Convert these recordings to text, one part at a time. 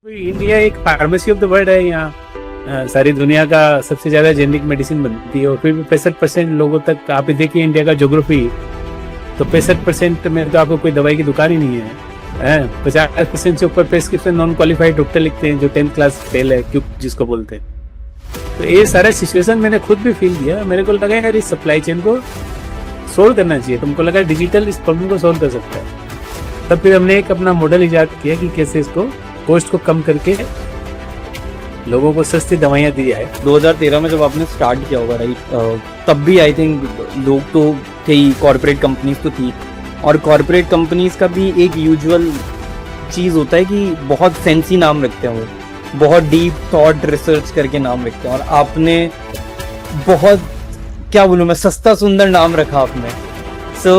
India एक pharmacy of the world है। यहाँ सारी दुनिया का सबसे ज्यादा जेनेरिक मेडिसिन बनती है और फिर भी 65% लोगों तक आप देखिए इंडिया का ज्योग्राफी, तो 65% में तो आपको कोई दवाई की दुकान ही नहीं है। 50% से ऊपर प्रेस्क्रिप्शन नॉन क्वालिफाइड डॉक्टर लिखते हैं जो 10th क्लास फेल है, क्यों जिसको बोलते हैं। तो ये सारा सिचुएशन मैंने खुद भी फील किया। मेरे को लगा यार इस सप्लाई चेन को सोल्व करना चाहिए। तुमको लगा डिजिटल इस प्रॉब्लम को सोल्व कर सकता है। तब फिर हमने एक अपना मॉडल इजाद किया कि कैसे इसको कॉस्ट को कम करके लोगों को सस्ती दवाइयाँ दी जाए। 2013 में जब आपने स्टार्ट किया होगा राइट, तब भी आई थिंक लोग तो थे ही, कॉर्पोरेट कंपनीज तो थी, और कॉर्पोरेट कंपनीज का भी एक यूजुअल चीज़ होता है कि बहुत फैंसी नाम रखते हैं, वो बहुत डीप थॉट रिसर्च करके नाम रखते हैं, और आपने बहुत, क्या बोलूँ मैं, सस्ता सुंदर नाम रखा आपने। सो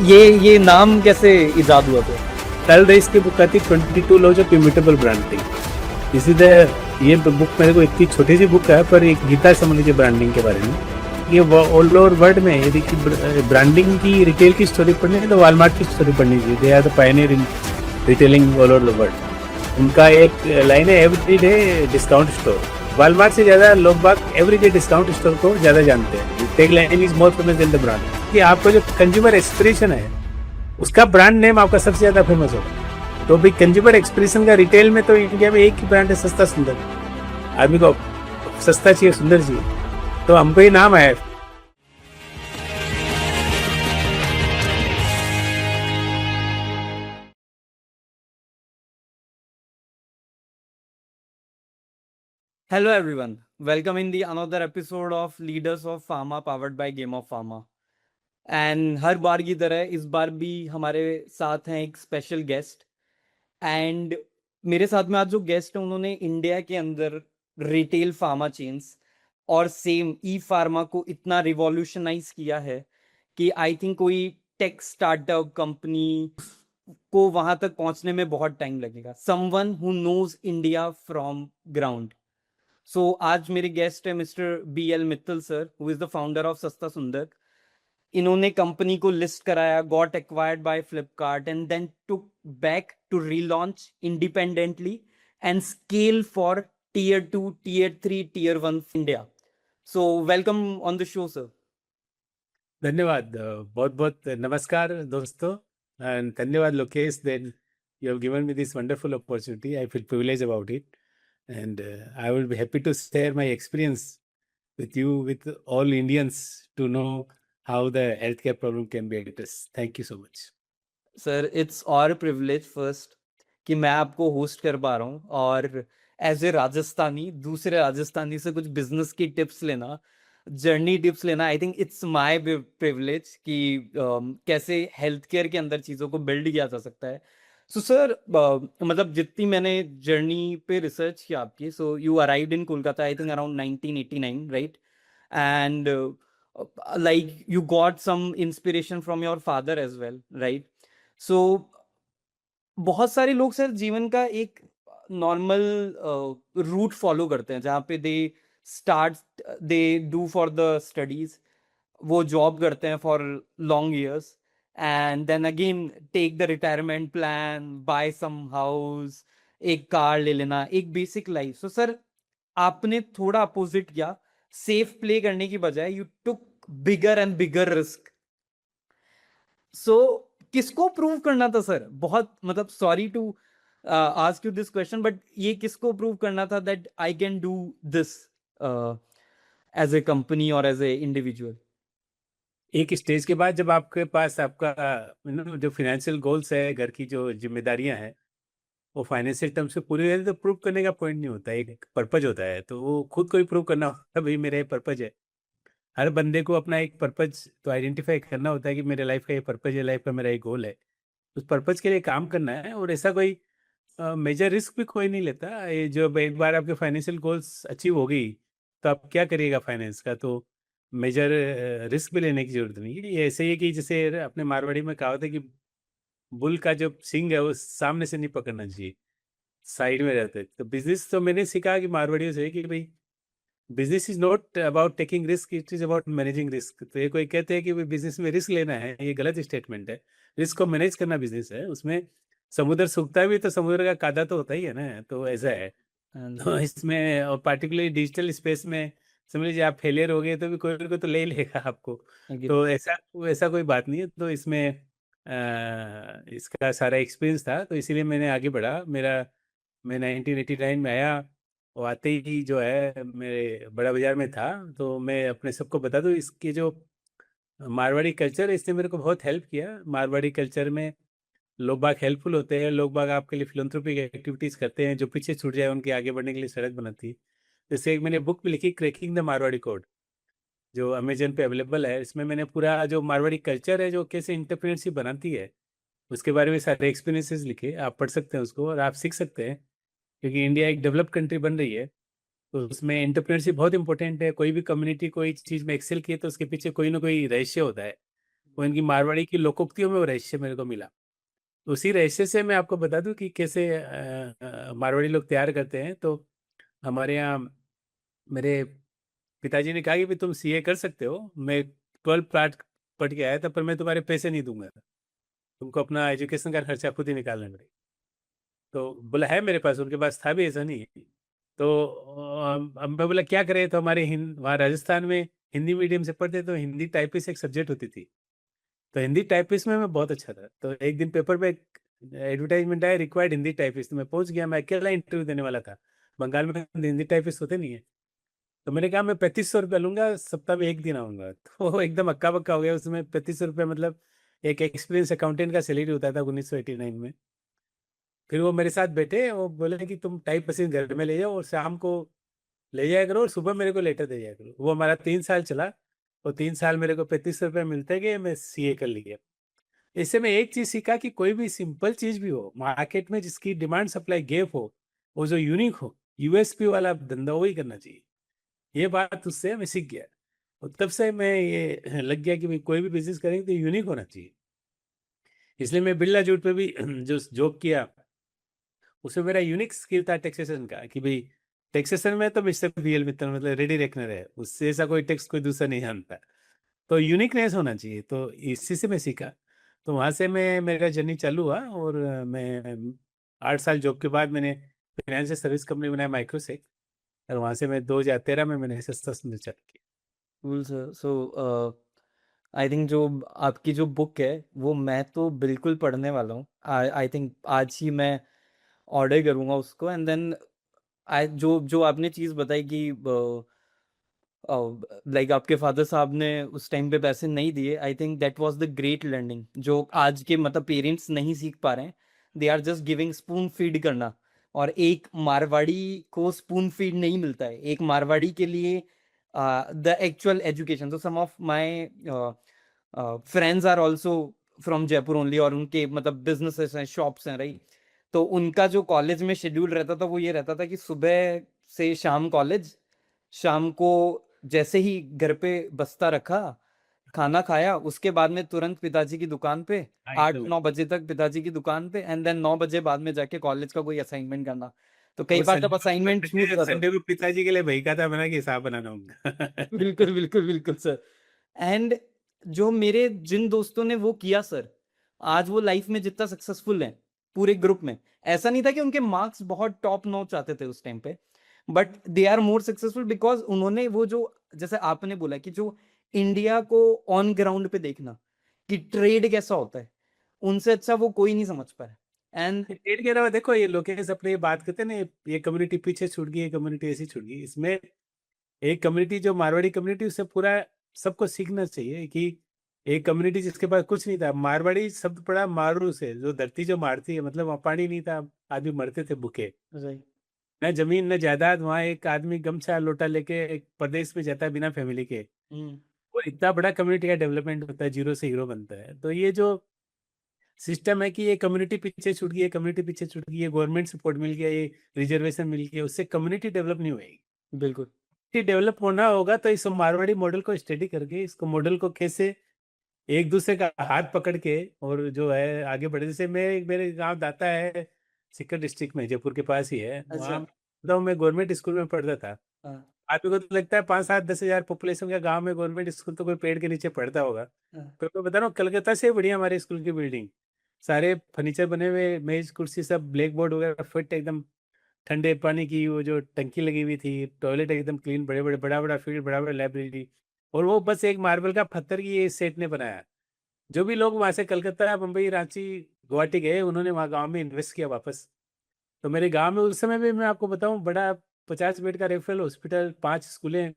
ये नाम कैसे इजाद हुआ था? कल रेस की बुक आती 22 लॉज ऑफ इम्यूटेबल ब्रांडिंग। इसी तरह ये बुक मेरे को इतनी छोटी सी बुक है पर एक गीता समझ लीजिए ब्रांडिंग के बारे में। ये ऑल ओवर वर्ल्ड में यदि ब्रांडिंग की रिटेल की स्टोरी पढ़नी है तो वॉलमार्ट की स्टोरी पढ़नी चाहिए। They are the pioneer in retailing all over the world. उनका एक लाइन है एवरीडे डिस्काउंट स्टोर। वॉलमार्ट से ज़्यादा लोग बाग एवरीडे डिस्काउंट स्टोर को ज़्यादा जानते हैं। Tag line is more famous than the brand. कि आपको जो कंज्यूमर एक्सपीरियंस है उसका ब्रांड नेम आपका सबसे ज़्यादा फेमस होगा। तो भाई कंज्यूमर एक्सप्रेशन का रिटेल में तो इंडिया में एक ही ब्रांड है, सस्ता सुंदर। आदमी को सस्ता चाहिए, सुंदर चाहिए, तो हम पे ही नाम है। Hello everyone, welcome in the another episode of Leaders of Pharma powered by Game of Pharma. And हर बार की तरह इस बार भी हमारे साथ हैं एक स्पेशल गेस्ट। एंड मेरे साथ में आज जो गेस्ट है उन्होंने इंडिया के अंदर रिटेल फार्मा चेन्स और सेम ई फार्मा को इतना रिवॉल्यूशनाइज किया है कि आई थिंक कोई टेक स्टार्टअप कंपनी को वहां तक पहुंचने में बहुत टाइम लगेगा। Someone who knows India from ground. So आज मेरे गेस्ट है mister BL Mittal sir, who is the founder of Sasta Sundar. इन्होंने कंपनी को लिस्ट कराया, got acquired by Flipkart and then took back to relaunch independently and scale for tier 2, tier 3, tier 1 India. So welcome on the show sir. धन्यवाद, बहुत बहुत नमस्कार दोस्तों, and धन्यवाद Lokesh. Then you have given me this wonderful opportunity. I feel privilege about it and I will be happy to share my experience with you, with all Indians, to know how the healthcare problem can be addressed. Thank you so much. Sir it's और privilege first कि मैं आपको host कर पा रहा हूँ, और as ए राजस्थानी दूसरे राजस्थानी से कुछ बिजनेस की टिप्स लेना, जर्नी टिप्स लेना, I think it's my privilege कि कैसे हेल्थ केयर के अंदर चीज़ों को बिल्ड किया जा सकता है। सो सर मतलब जितनी मैंने जर्नी पे रिसर्च किया आपकी, so you arrived in Kolkata I think around 1989 right, and like you got some inspiration from your father as well right? So बहुत सारे लोग सर जीवन का एक नॉर्मल रूट फॉलो करते हैं जहाँ पे they start, they do for the studies, वो जॉब करते हैं for long years and then again take the retirement plan, buy some house, एक कार ले लेना, एक बेसिक लाइफ। सो सर आपने थोड़ा अपोजिट किया, सेफ प्ले करने की बजाय you took bigger and bigger risk. So किसको प्रूव करना था सर? बहुत मतलब sorry to ask you this question, but ये किसको प्रूव करना था that I can do this as a company और एज ए इंडिविजुअल? एक स्टेज के बाद जब आपके पास आपका जो फाइनेंशियल गोल्स है, घर की जो जिम्मेदारियां हैं, वो फाइनेंशियल टर्म से पूरी रहती, तो प्रूव करने का पॉइंट नहीं होता, एक पर्पज होता है। तो वो खुद को ही प्रूव करना होता है, भाई मेरा ये पर्पज है। हर बंदे को अपना एक पर्पज तो आइडेंटिफाई करना होता है कि मेरे लाइफ का ये पर्पज है, लाइफ का मेरा एक गोल है, उस पर्पज के लिए काम करना है। और ऐसा कोई मेजर रिस्क भी कोई नहीं लेता। ये जो एक बार आपके फाइनेंशियल गोल्स अचीव हो गई तो आप क्या करिएगा फाइनेंस का, तो मेजर रिस्क भी लेने की जरूरत नहीं है। ये ऐसे ही है कि जैसे अपने मारवाड़ी में कहावत है कि बुल का जो सिंग है वो सामने से नहीं पकड़ना चाहिए, साइड में रहते। तो बिजनेस तो मैंने सीखा कि मारवाड़ियों से कि भाई business is not about taking risk, it is about managing risk. तो ये कोई कहते हैं कि बिजनेस में रिस्क लेना है, ये गलत स्टेटमेंट है। रिस्क को मैनेज करना बिजनेस है, उसमें समुद्र सूखता भी तो समुद्र का कादा तो होता ही है ना, तो ऐसा है। हाँ जी। तो इसमें और पार्टिकुलरली डिजिटल स्पेस में समझ लीजिए आप फेलियर हो गए तो भी कोई को तो ले ही लेगा आपको। एग्री। तो ऐसा कोई बात नहीं है। तो इसमें इसका सारा एक्सपीरियंस था, तो इसीलिए मैंने आगे बढ़ा। मैं 1989 में आया, और आते ही जो है मेरे बड़ा बाजार में था। तो मैं अपने सबको बता दूं, इसके जो मारवाड़ी कल्चर है इसने मेरे को बहुत हेल्प किया। मारवाड़ी कल्चर में लोग बाग हेल्पफुल होते हैं, लोग बाग आपके लिए फिलोंथ्रोपिक एक्टिविटीज करते हैं, जो पीछे छूट जाए उनके आगे बढ़ने के लिए सड़क बनाती है। जैसे एक मैंने बुक भी लिखी, क्रैकिंग द मारवाड़ी कोड, जो अमेजन पे अवेलेबल है। इसमें मैंने पूरा जो मारवाड़ी कल्चर है, जो कैसे इंटरप्रेन्योरशिप बनाती है, उसके बारे में सारे एक्सपीरियंसेस लिखे। आप पढ़ सकते हैं उसको और आप सीख सकते हैं, क्योंकि इंडिया एक डेवलप कंट्री बन रही है। तो उसमें एंटरप्रेन्योरशिप बहुत इंपॉर्टेंट है। कोई भी कम्युनिटी कोई चीज़ में एक्सेल की है तो उसके पीछे कोई ना कोई रहस्य होता है। वो इनकी मारवाड़ी की लोकोक्तियों में वो रहस्य मेरे को मिला। तो उसी रहस्य से मैं आपको बता दूं कि कैसे मारवाड़ी लोग तैयार करते हैं। तो हमारे यहाँ मेरे पिताजी ने कहा कि भी तुम सीए कर सकते हो, मैं 12 पार्ट पढ़ के आया था, पर मैं तुम्हारे पैसे नहीं दूंगा, तुमको अपना एजुकेशन का खर्चा खुद ही निकालना पड़ेगा। तो बोला है मेरे पास, उनके पास था भी, ऐसा नहीं है। तो अब मैं बोला क्या करें, तो हमारे वहाँ राजस्थान में हिंदी मीडियम से पढ़ते, तो हिंदी टाइपिस्ट एक सब्जेक्ट होती थी। तो हिंदी टाइपिस्ट में मैं बहुत अच्छा था। तो एक दिन पेपर में एडवर्टाइजमेंट आया, रिक्वायर्ड हिंदी टाइपिस्ट। तो मैं पहुंच गया, मैं अकेला इंटरव्यू देने वाला था। बंगाल में हिंदी टाइपिस्ट होते नहीं है। तो मैंने कहा मैं 3500 रुपया लूंगा, सप्ताह में एक दिन आऊंगा। तो वो एकदम अक्का बक्का हो गया। उसमें 3500 रुपया मतलब एक एक्सपीरियंस अकाउंटेंट का सैलरी होता था 1989 में। फिर वो मेरे साथ बैठे, वो बोले कि तुम टाइप मशीन घर में ले जाओ और शाम को ले जाया करो और सुबह मेरे को लेटर दे जाया करो। वो हमारा 3 साल चला, और 3 साल मेरे को 3500 रुपये मिलते गए, मैं सीए कर लिया। इससे मैं एक चीज सीखा कि कोई भी सिंपल चीज भी हो मार्केट में, जिसकी डिमांड सप्लाई गैप हो, वो जो यूनिक हो, यूएसपी वाला धंधा वही करना चाहिए। ये बात उससे मैं सीख गया। और तब से मैं ये लग गया कि भाई कोई भी बिजनेस करेंगे तो यूनिक होना चाहिए। इसलिए मैं बिरला जूट पे भी जो जॉब किया, उसमें मेरा यूनिक स्किल था टैक्सेशन का, कि भाई टैक्सेशन में तो मिस्टर बीएल मित्तल मतलब रेडी रेकनर है, उससे ऐसा कोई टैक्स कोई दूसरा नहीं जानता। तो यूनिकनेस होना चाहिए, तो इसी से मैं सीखा। तो वहाँ से मैं मेरा जर्नी चालू हुआ, और मैं 8 साल जॉब के बाद मैंने फाइनेंशियल सर्विस कंपनी बनाया माइक्रोसेक। और वहाँ से मैं 2013 में मैंने सस्ता समझ चालू किया। Cool sir. So I think जो आपकी जो बुक है वो मैं तो बिल्कुल पढ़ने वाला हूँ। आई थिंक आज ही मैं ऑर्डर करूँगा उसको। एंड देन आई जो जो आपने चीज़ बताई कि लाइक आपके फादर साहब ने उस टाइम पे पैसे नहीं दिए, I think that was the great learning जो आज के मतलब पेरेंट्स नहीं सीख पा रहे हैं। They are just giving spoon feed करना। और एक मारवाड़ी को स्पून फीड नहीं मिलता है। एक मारवाड़ी के लिए द एक्चुअल एजुकेशन, तो some of my friends are also from Jaipur only, और उनके मतलब बिजनेसेस हैं, शॉप्स हैं, राइट। तो उनका जो कॉलेज में शेड्यूल रहता था वो ये रहता था कि सुबह से शाम कॉलेज, शाम को जैसे ही घर पे बस्ता रखा, खाना खाया, उसके बाद में तुरंत पिताजी की दुकान पे, हाँ, आठ एकदम। नौ बजे तक पिताजी की दुकान पे, एंड देन 9 बजे बाद में जाके कॉलेज का कोई असाइनमेंट करना। तो कई और बार जब असाइनमेंट छूट रहा था। संडे को पिताजी के लिए भाई का था बना के हिसाब बनाना होगा। बिल्कुल बिल्कुल बिल्कुल सर। एंड जो मेरे जिन दोस्तों ने वो किया सर, आज वो लाइफ में जितना सक्सेसफुल है पूरे ग्रुप में, ऐसा नहीं था कि उनके मार्क्स बहुत टॉप नॉच आते थे उस टाइम पे, but they are more successful because उन्होंने वो जो, जैसे आपने बोला कि जो इंडिया को ऑन ग्राउंड पे देखना कि ट्रेड कैसा होता है, उनसे अच्छा वो कोई नहीं समझ पाया। एंड पेड़ के अलावा देखो, ये लोकेश अपने ये बात करते हैं ना, ये कम्युनिटी पीछे छूट गई, ये कम्युनिटी ऐसी छूट गई। इसमें एक कम्युनिटी जो मारवाड़ी कम्युनिटी, उससे पूरा सबको सीखना चाहिए कि एक कम्युनिटी जिसके पास कुछ नहीं था। मारवाड़ी शब्द पड़ा मारू से, जो धरती जो मारती है, मतलब वहाँ पानी नहीं था, आदमी मरते थे भूखे, राइट। न जमीन न जायदाद। वहाँ एक आदमी गमछा लोटा लेके एक प्रदेश में जाता है बिना फैमिली के। हम्म। वो इतना बड़ा कम्युनिटी का डेवलपमेंट होता है, जीरो से हीरो बनता है। तो ये जो सिस्टम है कि ये कम्युनिटी पीछे छूट गई, ये कम्युनिटी पीछे छूट गई, ये गवर्नमेंट सपोर्ट मिल गया, ये रिजर्वेशन मिल गया, उससे कम्युनिटी डेवलप नहीं होगी। बिल्कुल। डेवलप होना होगा तो इस मारवाड़ी मॉडल को स्टडी करके, इसको मॉडल को कैसे एक दूसरे का हाथ पकड़ के और जो है आगे बढ़े। जैसे मैं, मेरे गांव दाता है, सीकर डिस्ट्रिक्ट में, जयपुर के पास ही है। वहाँ अच्छा। बताऊँ, मैं गवर्नमेंट स्कूल में पढ़ता था। हाँ। आप को तो लगता है 5-7-10 हजार पॉपुलेशन का गांव में गवर्नमेंट स्कूल तो कोई पेड़ के नीचे पढ़ता होगा। हाँ। तो मैं बता रहा हूँ, कलकत्ता से बढ़िया हमारे स्कूल की बिल्डिंग। सारे फर्नीचर बने हुए, मेज कुर्सी सब, ब्लैक बोर्ड वगैरह फिट एकदम, ठंडे पानी की वो जो टंकी लगी हुई थी, टॉयलेट एकदम क्लीन, बड़े बड़े बड़ा बड़ा फील्ड, बड़ा बड़ा लाइब्रेरी, और वो बस एक मार्बल का पत्थर की ये सेट ने बनाया। जो भी लोग वहां से कलकत्ता, मुंबई, रांची, गुवाहाटी गए, उन्होंने वहाँ गांव में इन्वेस्ट किया वापस। तो मेरे गांव में उस समय भी मैं आपको बताऊं, बड़ा 50 बेड का रेफरल हॉस्पिटल, 5 स्कूलें,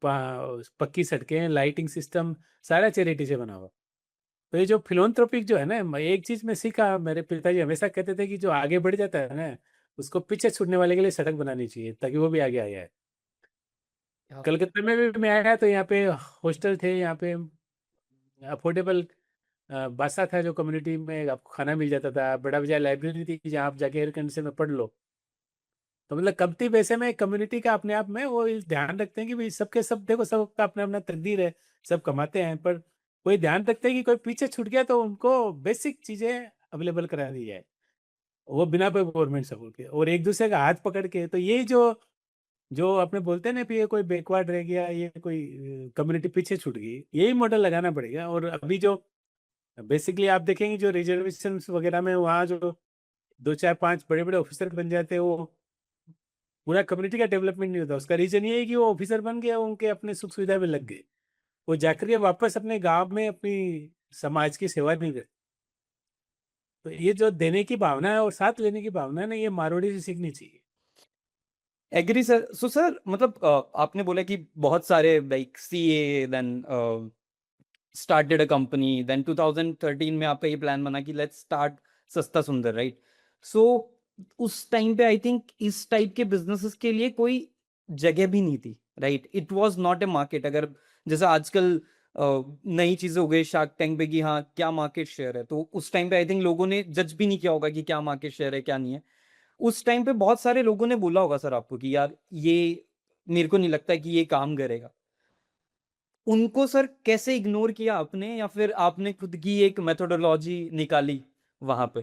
पक्की सड़कें, लाइटिंग सिस्टम, सारा चैरिटी से बना हुआ। तो ये जो फिलोंथ्रोपिक जो है ना, एक चीज मैं सीखा, मेरे पिताजी हमेशा कहते थे कि जो आगे बढ़ जाता है ना, उसको पीछे छूटने वाले के लिए सड़क बनानी चाहिए ताकि वो भी आगे आ जाए। क्या- कलकत्ता में भी मैं आया तो यहाँ पे हॉस्टल थे, यहाँ पे अफोर्डेबल बासा था, जो कम्युनिटी में आपको खाना मिल जाता था, बड़ा बजा लाइब्रेरी थी जहाँ आप जाके एयर कंडीशन में पढ़ लो। तो मतलब कमती पैसे में कम्युनिटी का अपने आप में वो इस ध्यान रखते हैं कि भाई सबके सब, देखो सबका अपना अपना तकदीर है, सब कमाते हैं, पर कोई ध्यान रखते हैं कि कोई पीछे छूट गया तो उनको बेसिक चीजें अवेलेबल करा दी जाए, वो बिना पे गवर्नमेंट सपोर्ट के, और एक दूसरे का हाथ पकड़ के। तो ये जो जो अपने बोलते हैं ना कि ये कोई बैकवर्ड रह गया, ये कोई कम्युनिटी पीछे छूट गई, यही मॉडल लगाना पड़ेगा। और अभी जो बेसिकली आप देखेंगे जो रिजर्वेशन वगैरह में वहाँ जो 2 4 5 बड़े बड़े ऑफिसर बन जाते हैं, वो पूरा कम्युनिटी का डेवलपमेंट नहीं होता। उसका रीजन ये है कि वो ऑफिसर बन गया, उनके अपने सुख सुविधा में लग गए, वो जाकर के वापस अपने गांव में अपनी समाज की सेवा नहीं करते। तो ये जो देने की भावना है और साथ लेने की भावना है ना, ये मारवाड़ी से सीखनी चाहिए। Agree sir. सो सर मतलब आपने बोला कि बहुत सारे like CA, then started a company, then 2013 में आपका ये प्लान बना कि लेट्स स्टार्ट सस्ता सुंदर, राइट? सो उस टाइम पे आई थिंक इस टाइप के बिजनेसेस के लिए कोई जगह भी नहीं थी, right? It was not a market. अगर जैसे आजकल नई चीजें हो गई शार्क टैंक पे कि हाँ क्या मार्केट शेयर है, तो उस टाइम पे आई थिंक लोगों ने जज भी नहीं किया होगा कि क्या मार्केट शेयर है क्या नहीं है। उस टाइम पे बहुत सारे लोगों ने बोला होगा सर आपको कि यार ये मेरे को नहीं लगता कि ये काम करेगा। उनको सर कैसे इग्नोर किया आपने, या फिर आपने खुद की एक मेथोडोलॉजी निकाली वहां पे?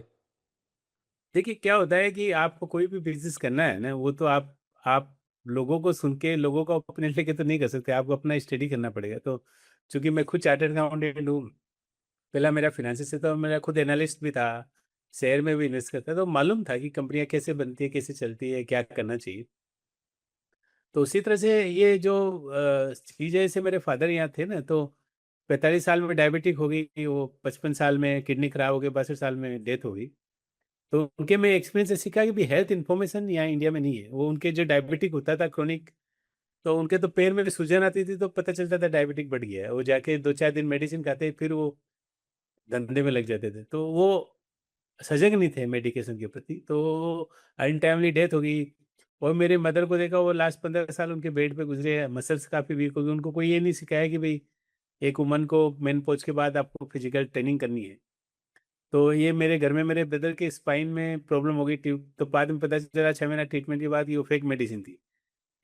देखिए क्या होता है कि आपको कोई भी बिजनेस करना है ना, वो तो आप लोगों को सुन के, लोगों का ओपिनियन लेके तो नहीं कर सकते, आपको अपना स्टडी करना पड़ेगा। तो चूंकि मैं खुद चार्टर्ड अकाउंटेंट हूँ, पहला मेरा फिनेंसिस से, तो मेरा खुद एनालिस्ट भी था, शेयर में भी इन्वेस्ट करता, तो मालूम था कि कंपनियां कैसे बनती है, कैसे चलती है, क्या करना चाहिए। तो उसी तरह से ये जो चीज़ है, जैसे मेरे फादर यहाँ थे ना, तो 45 साल में डायबिटिक हो गई, वो 55 साल में किडनी खराब हो गई, 62 साल में डेथ हो गई। तो उनके में एक्सपीरियंस से सीखा कि भी हेल्थ इन्फॉर्मेशन यहाँ इंडिया में नहीं है। वो उनके जो डायबिटिक होता था क्रोनिक, तो उनके तो पैर में सूजन आती थी तो पता चलता था डायबिटिक बढ़ गया है, वो जाके 2 4 दिन मेडिसिन खाते, फिर वो धंधे में लग जाते थे। तो वो सजग नहीं थे मेडिकेशन के प्रति, तो अनटाइमली डेथ हो गई। और मेरे मदर को देखा, वो लास्ट 15 साल उनके बेड पे गुजरे, मसल्स काफ़ी वीक हो गई, उनको कोई ये नहीं सिखाया कि भाई एक वुमन को मेनोपॉज के बाद आपको फिजिकल ट्रेनिंग करनी है। तो ये मेरे घर में मेरे ब्रदर के स्पाइन में प्रॉब्लम हो गई, ट्यूब, तो बाद में पता चला 6 महीना ट्रीटमेंट के बाद कि वो फेक मेडिसिन थी।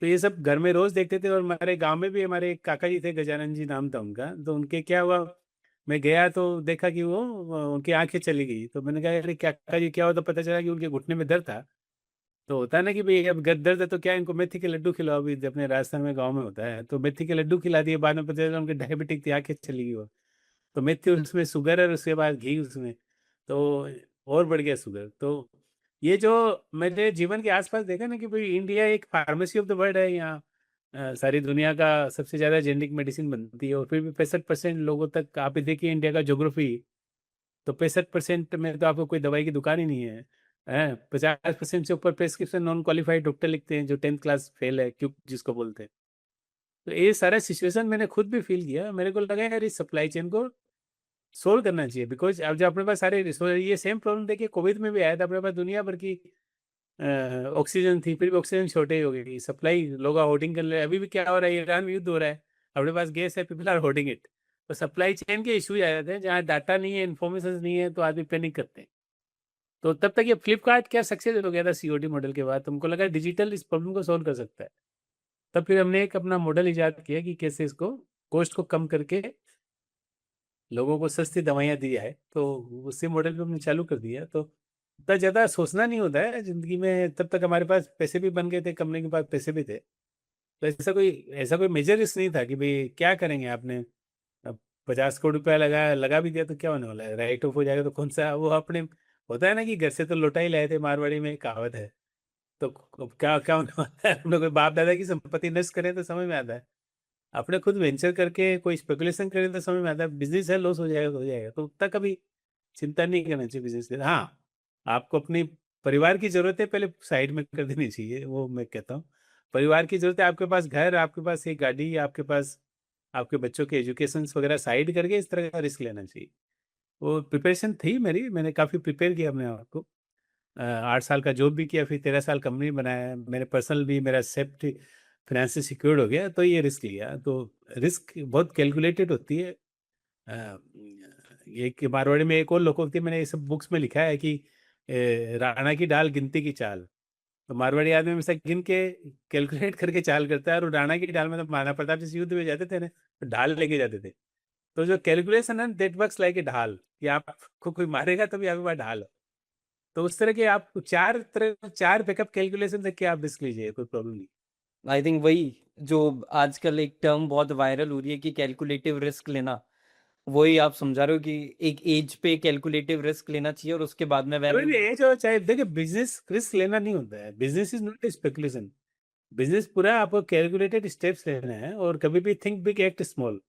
तो ये सब घर में रोज देखते थे। और हमारे गांव में भी हमारे एक काका जी थे, गजानन जी नाम था उनका, तो उनके क्या हुआ, मैं गया तो देखा कि वो उनकी आंखें चली गई। तो मैंने कहा अरे काका जी क्या हुआ, तो पता चला कि उनके घुटने में दर्द था। तो होता है ना कि भाई अब दर्द है तो क्या, इनको मेथी के लड्डू खिलाओ, अभी अपने राजस्थान में गाँव में होता है, तो मेथी के लड्डू खिला दिए, बाद में पता चला उनके डायबिटिक थी, आंखें चली गई वो। तो मेथी उसमें शुगर, और उसके बाद घी उसमें, तो और बढ़ गया शुगर। तो ये जो मेरे जीवन के आसपास देखा ना कि भाई इंडिया एक फार्मेसी ऑफ द वर्ल्ड है, यहाँ सारी दुनिया का सबसे ज़्यादा जेनरिक मेडिसिन बनती है, और फिर भी 65% लोगों तक, आप ही देखिए इंडिया का ज्योग्राफी, तो 65% में तो आपको कोई दवाई की दुकान ही नहीं है। 50% से ऊपर प्रेस्क्रिप्शन नॉन क्वालिफाइड डॉक्टर लिखते हैं, जो 10th क्लास फेल है, क्यों जिसको बोलते हैं। तो ये सारा सिचुएशन मैंने खुद भी फील किया, मेरे को लगा यार इस सप्लाई चेन को सोल्व करना चाहिए। बिकॉज अब जो अपने पास सारे रिसोर्स, ये सेम प्रॉब्लम देखिए कोविड में भी आया था, अपने पास दुनिया भर की ऑक्सीजन थी, फिर भी ऑक्सीजन शॉर्टेज हो गई, सप्लाई लोग होर्डिंग कर ले। अभी भी क्या हो रहा है, ईरान में युद्ध हो रहा है, अपने पास गैस है, पीपल आर होर्डिंग इट। तो सप्लाई चेन के इश्यूज आ जाते हैं, जहाँ डाटा नहीं है, इन्फॉर्मेशन नहीं है, तो आदमी पैनिक करते हैं। तो तब तक ये फ्लिपकार्ट क्या सक्सेस हो गया था सीओडी मॉडल के बाद, तुमको लगा डिजिटल इस प्रॉब्लम को सॉल्व कर सकता है। तब फिर हमने एक अपना मॉडल इजाद किया कि कैसे इसको, कॉस्ट को कम करके लोगों को सस्ती दवाइयाँ दी जाए। तो उसी मॉडल पे हमने चालू कर दिया। तो इतना ज़्यादा सोचना नहीं होता है ज़िंदगी में, तब तक हमारे पास पैसे भी बन गए थे, कंपनी के पास पैसे भी थे। तो ऐसा कोई मेजर रिस्क नहीं था कि भाई क्या करेंगे आपने, अब 50 करोड़ रुपया लगा भी दिया तो क्या होने वाला है, राइट ऑफ हो जाएगा तो कौन सा वो अपने, होता है ना कि घर से तो लौटा ही लाए थे, मारवाड़ी में एक कहावत है। तो अब क्या क्या होने वाला है, हम लोग बाप दादा की संपत्ति नष्ट करें तो समझ में आता है, अपने खुद वेंचर करके कोई स्पेकुलेशन करें तो समझ में आता है, बिजनेस है, लॉस हो जाएगा तो हो जाएगा, तो उतना कभी चिंता नहीं करना चाहिए बिजनेस के। हाँ, आपको अपनी परिवार की जरूरत है पहले साइड में कर देनी चाहिए, वो मैं कहता हूँ। परिवार की जरूरत है, आपके पास घर, आपके पास एक गाड़ी, आपके पास आपके बच्चों के एजुकेशन वगैरह साइड करके इस तरह का रिस्क लेना चाहिए। वो प्रिपरेशन थी मेरी, मैंने काफ़ी प्रिपेयर किया अपने आप को। 8 साल का जॉब भी किया, फिर 13 साल कंपनी बनाया, मेरे पर्सनल भी मेरा सेफ्टी फाइनेंस से सिक्योर्ड हो गया, तो ये रिस्क लिया। तो रिस्क बहुत कैलकुलेटेड होती है। एक मारवाड़ी में एक और लोकोक्ति मैंने ये सब बुक्स में लिखा है कि राणा की डाल गिनती की चाल। तो मारवाड़ी आदमी हमेशा गिन के कैलकुलेट करके चाल करता है, और राणा की डाल में तो महाराणा प्रताप जिस युद्ध में जाते थे ना, तो ढाल लेके जाते थे। तो जो कैलकुलेशन है दैट वर्क्स लाइक ए ढाल, कि आपको कोई मारेगा तभी आपके पास ढाल हो। तो उस तरह के आप चार बैकअप कैलकुलेशन रख के आप रिस्क लीजिए, कोई प्रॉब्लम नहीं। आई थिंक वही जो आजकल एक टर्म बहुत वायरल हो रही है कि कैलकुलेटिव रिस्क लेना, वही आप समझा रहे हो कि एक एज पे कैलकुलेटिव रिस्क लेना चाहिए और उसके बाद में कोई वैल्यू। भी एज हो चाहे, देखिए बिजनेस रिस्क लेना नहीं होता है, business is not a speculation. Business पूरा आपको कैलकुलेटेड स्टेप्स लेना है, और कभी भी थिंक बिग एक्ट स्मॉल।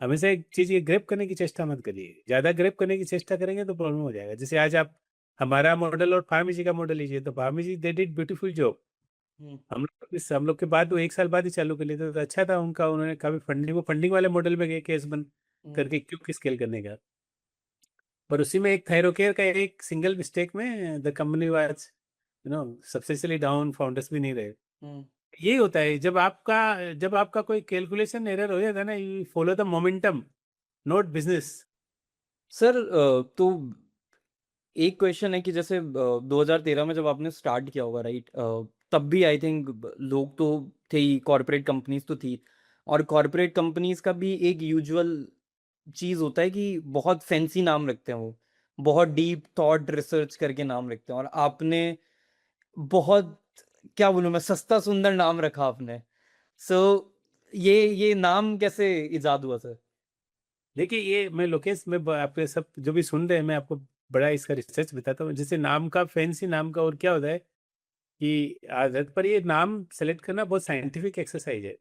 हमेशा एक चीज ये ग्रैब करने की चेष्टा मत करिए, ज्यादा ग्रैब करने की चेष्टा करेंगे तो प्रॉब्लम हो जाएगा। जैसे आज आप हमारा मॉडल और फार्मेसी का मॉडल लीजिए, तो pharmacy they did beautiful job. Hmm. हम लोग के बाद वो 1 साल बाद ही चालू कर लिए थे, तो अच्छा था उनका, उन्होंने काफी फंडिंग, वो फंडिंग वाले मॉडल में गए केस बंद हम्म। करके क्यों स्केल करने का। पर उसी में एक थायरोकेयर का एक सिंगल मिस्टेक में the company was substantially down, founders भी नहीं रहे। हम्म। यही होता है जब आपका कोई कैलकुलेशन एरर हो जाता है ना, you follow the momentum, not business. Sir तो एक क्वेश्चन है कि जैसे 2013 में जब आपने स्टार्ट किया होगा, राइट, तब भी आई थिंक लोग तो थे ही, कॉरपोरेट कंपनीज तो थी, और कॉरपोरेट कंपनीज का भी एक यूजुअल चीज होता है कि बहुत फैंसी नाम रखते हैं वो, बहुत डीप थॉट रिसर्च करके नाम रखते हैं, और आपने बहुत, क्या बोलूं मैं, सस्ता सुंदर नाम रखा आपने। सो ये नाम कैसे इजाद हुआ सर? देखिए, ये मैं लोकेश में आपके सब जो भी सुन रहे हैं, मैं आपको बड़ा इसका रिसर्च बताता हूँ। जैसे नाम का, फैंसी नाम का, और क्या होता है कि आदत पर ये नाम सेलेक्ट करना बहुत साइंटिफिक एक्सरसाइज है।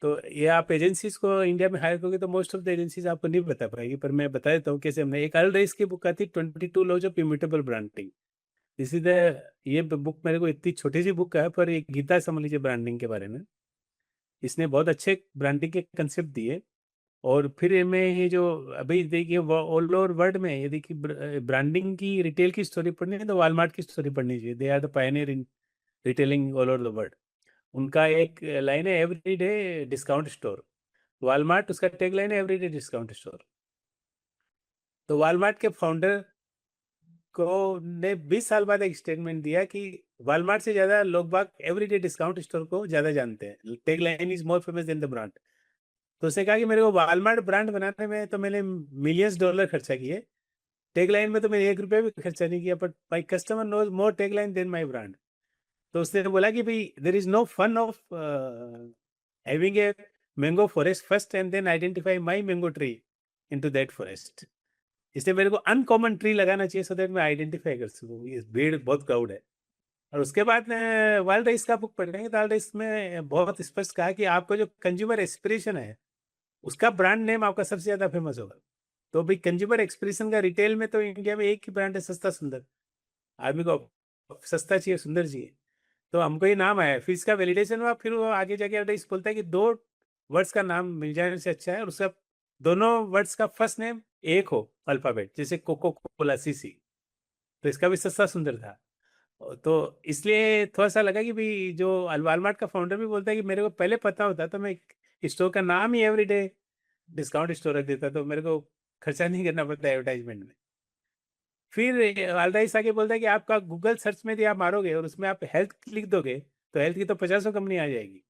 तो ये आप एजेंसीज को इंडिया में हायर करोगे तो मोस्ट ऑफ द एजेंसीज आपको नहीं बता पाएगी, पर मैं बता देता हूँ कैसे। हमने एक अर्ल रेस की बुक आती, 22 laws of immutable branding. This is the, ये बुक मेरे को इतनी छोटी सी बुक है, पर एक गीता समझ लीजिए ब्रांडिंग के बारे में। इसने बहुत अच्छे ब्रांडिंग के कंसेप्ट दिए। और फिर मैं ये जो अभी देखिए ऑल ओवर वर्ल्ड में, यदि कि ब्रांडिंग की रिटेल की स्टोरी पढ़नी है तो वॉलमार्ट की स्टोरी पढ़नी चाहिए। They are the pioneer in retailing all over the world. उनका एक लाइन है, एवरीडे डिस्काउंट स्टोर। वॉलमार्ट, उसका टैग लाइन है एवरीडे डिस्काउंट स्टोर। तो वॉलमार्ट के फाउंडर को ने 20 साल बाद एक स्टेटमेंट दिया कि वॉलमार्ट से ज्यादा लोग बाग एवरीडे डिस्काउंट स्टोर को ज्यादा जानते हैं, tag line is more famous than the brand. तो उसने कहा कि मेरे को वॉलमार्ट ब्रांड बनाने में तो मैंने मिलियंस डॉलर खर्चा किए, टैगलाइन में तो मैंने 1 रुपया भी खर्चा नहीं किया, but my customer knows more tagline than my brand. तो उसने बोला कि भाई there is no fun of having a mango forest first and then identify my mango tree into that forest. इसलिए मेरे को अनकॉमन ट्री लगाना चाहिए, सो दैट मैं आइडेंटिफाई कर सकूँ ये भीड़ बहुत क्राउड है। और उसके बाद वाइल्ड राइस का बुक पढ़ेंगे तो वाइल्ड राइस में बहुत स्पष्ट कहा कि आपको जो कंज्यूमर एस्पिरेशन है, उसका ब्रांड नेम आपका सबसे ज्यादा फेमस होगा। तो भाई कंज्यूमर एक्सप्रेशन का रिटेल में तो इंडिया में एक ही ब्रांड है, सस्ता सुंदर। आदमी को सस्ता चाहिए, सुंदर चाहिए, तो हमको ये नाम आया। फिर इसका वैलिडेशन हुआ, फिर वो आगे जाके एडवर्टाइज बोलता है कि 2 वर्ड्स का नाम मिल जाने से अच्छा है, और उसका दोनों वर्ड्स का फर्स्ट नेम एक हो अल्फाबेट, जैसे कोको कोला, सीसी। तो इसका भी सस्ता सुंदर था। तो इसलिए थोड़ा सा लगा कि भाई जो वॉलमार्ट का फाउंडर भी बोलता है कि मेरे को पहले पता होता तो मैं स्टोर का नाम ही एवरीडे डिस्काउंट स्टोर रख देता, तो मेरे को खर्चा नहीं करना पड़ता एडवर्टाइजमेंट में। फिर अलराइस आगे बोलता है कि आपका गूगल सर्च में यदि आप मारोगे और उसमें आप हेल्थ लिख दोगे, तो हेल्थ की तो 50 कंपनी आ जाएगी।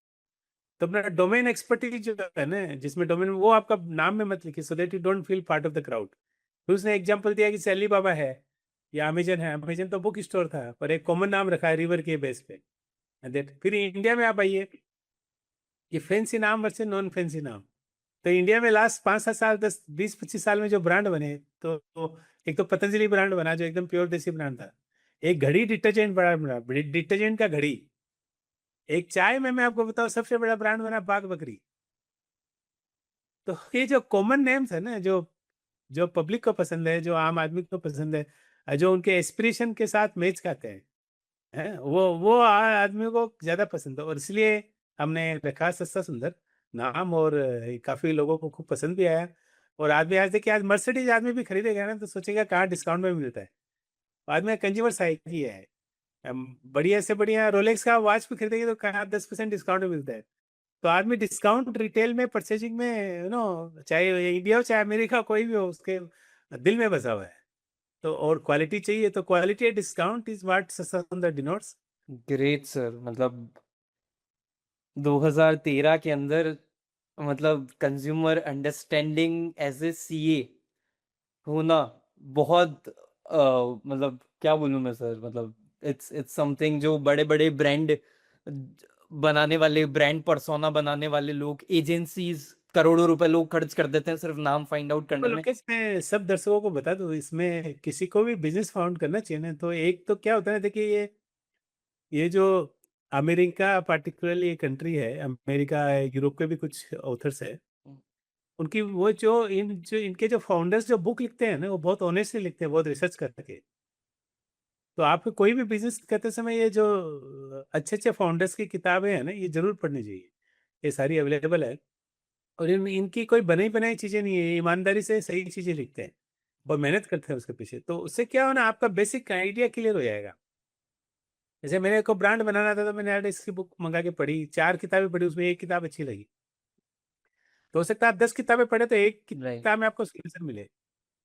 तो अपना डोमेन एक्सपर्टीज जो है ना, जिसमें डोमेन, वो आपका नाम में मत लिखिए, so that you don't feel part of the crowd. फिर उसने एग्जाम्पल दिया कि सैली बाबा है या अमेजन है। अमेजन तो बुक स्टोर था, पर एक कॉमन नाम रखा है रिवर के बेस पे। And that, फिर इंडिया में आप आइए कि फैंसी नाम वर्सेस नॉन फैंसी नाम। तो इंडिया में लास्ट 5-7 साल 10-20-25 साल में जो ब्रांड बने, तो एक तो पतंजलि ब्रांड बना जो एकदम प्योर देसी ब्रांड था। एक घड़ी डिटर्जेंट बड़ा बना, डिटर्जेंट का घड़ी। एक चाय में मैं आपको बताऊं सबसे बड़ा ब्रांड बना बाग बकरी। तो ये जो कॉमन नेम्स है ना, जो जो पब्लिक को पसंद है, जो आम आदमी को पसंद है, जो उनके एस्पिरेशन के साथ मैच खाते हैं, वो आदमी को ज्यादा पसंद है, और इसलिए हमने रखा सस्ता सुंदर नाम, और काफी लोगों को खूब पसंद भी आया। और आदमी आज देखिए, आज मर्सिडीज आदमी भी खरीदेगा ना तो सोचेगा कहाँ डिस्काउंट में मिलता है। आदमी कंज्यूमर साइकी है। बढ़िया से बढ़िया रोलेक्स का वॉच भी खरीदेंगे तो कहाँ 10% डिस्काउंट में मिलता है। तो आदमी डिस्काउंट रिटेल में परचेजिंग में चाहे इंडिया हो चाहे अमेरिका, कोई भी हो, उसके दिल में बसा हुआ है। तो और क्वालिटी चाहिए, तो क्वालिटी डिस्काउंट इज व्हाट सस्ता डिनोट्स। ग्रेट सर, मतलब 2013 के अंदर मतलब consumer understanding as a CA होना बहुत मतलब क्या बोलूं मैं सर, मतलब इट्स समथिंग जो बड़े बड़े ब्रांड बनाने वाले, ब्रांड पर्सोना बनाने वाले लोग, एजेंसीज करोड़ों रुपए लोग खर्च कर देते हैं सिर्फ नाम फाइंड आउट तो करने में। लोकेश, मैं सब दर्शकों को बता दूं, इसमें किसी को भी बिजनेस फाउंड करना चाहिए ना, तो एक तो क्या होता है, देखिए ये जो अमेरिका पार्टिकुलरली एक कंट्री है, अमेरिका है, यूरोप के भी कुछ ऑथर्स है, उनकी वो जो इनके जो फाउंडर्स जो बुक लिखते हैं ना, वो बहुत ऑनेस्टली लिखते हैं, बहुत रिसर्च करके। तो आपको कोई भी बिजनेस करते समय ये जो अच्छे अच्छे फाउंडर्स की किताबें हैं ना, ये जरूर पढ़नी चाहिए। ये सारी अवेलेबल है, और इनकी कोई बनाई बनाई चीजें नहीं है, ये ईमानदारी से सही चीजें लिखते हैं और मेहनत करते हैं उसके पीछे। तो उससे क्या होना, आपका बेसिक आइडिया क्लियर हो जाएगा। जैसे मेरे को ब्रांड बनाना था, तो मैंने यार इसकी बुक मंगा के पढ़ी, 4 किताबें पढ़ी, उसमें एक किताब अच्छी लगी। तो हो सकता है आप 10 किताबें पढ़े तो एक राइट। किताब में आपको सोल्यूशन मिले।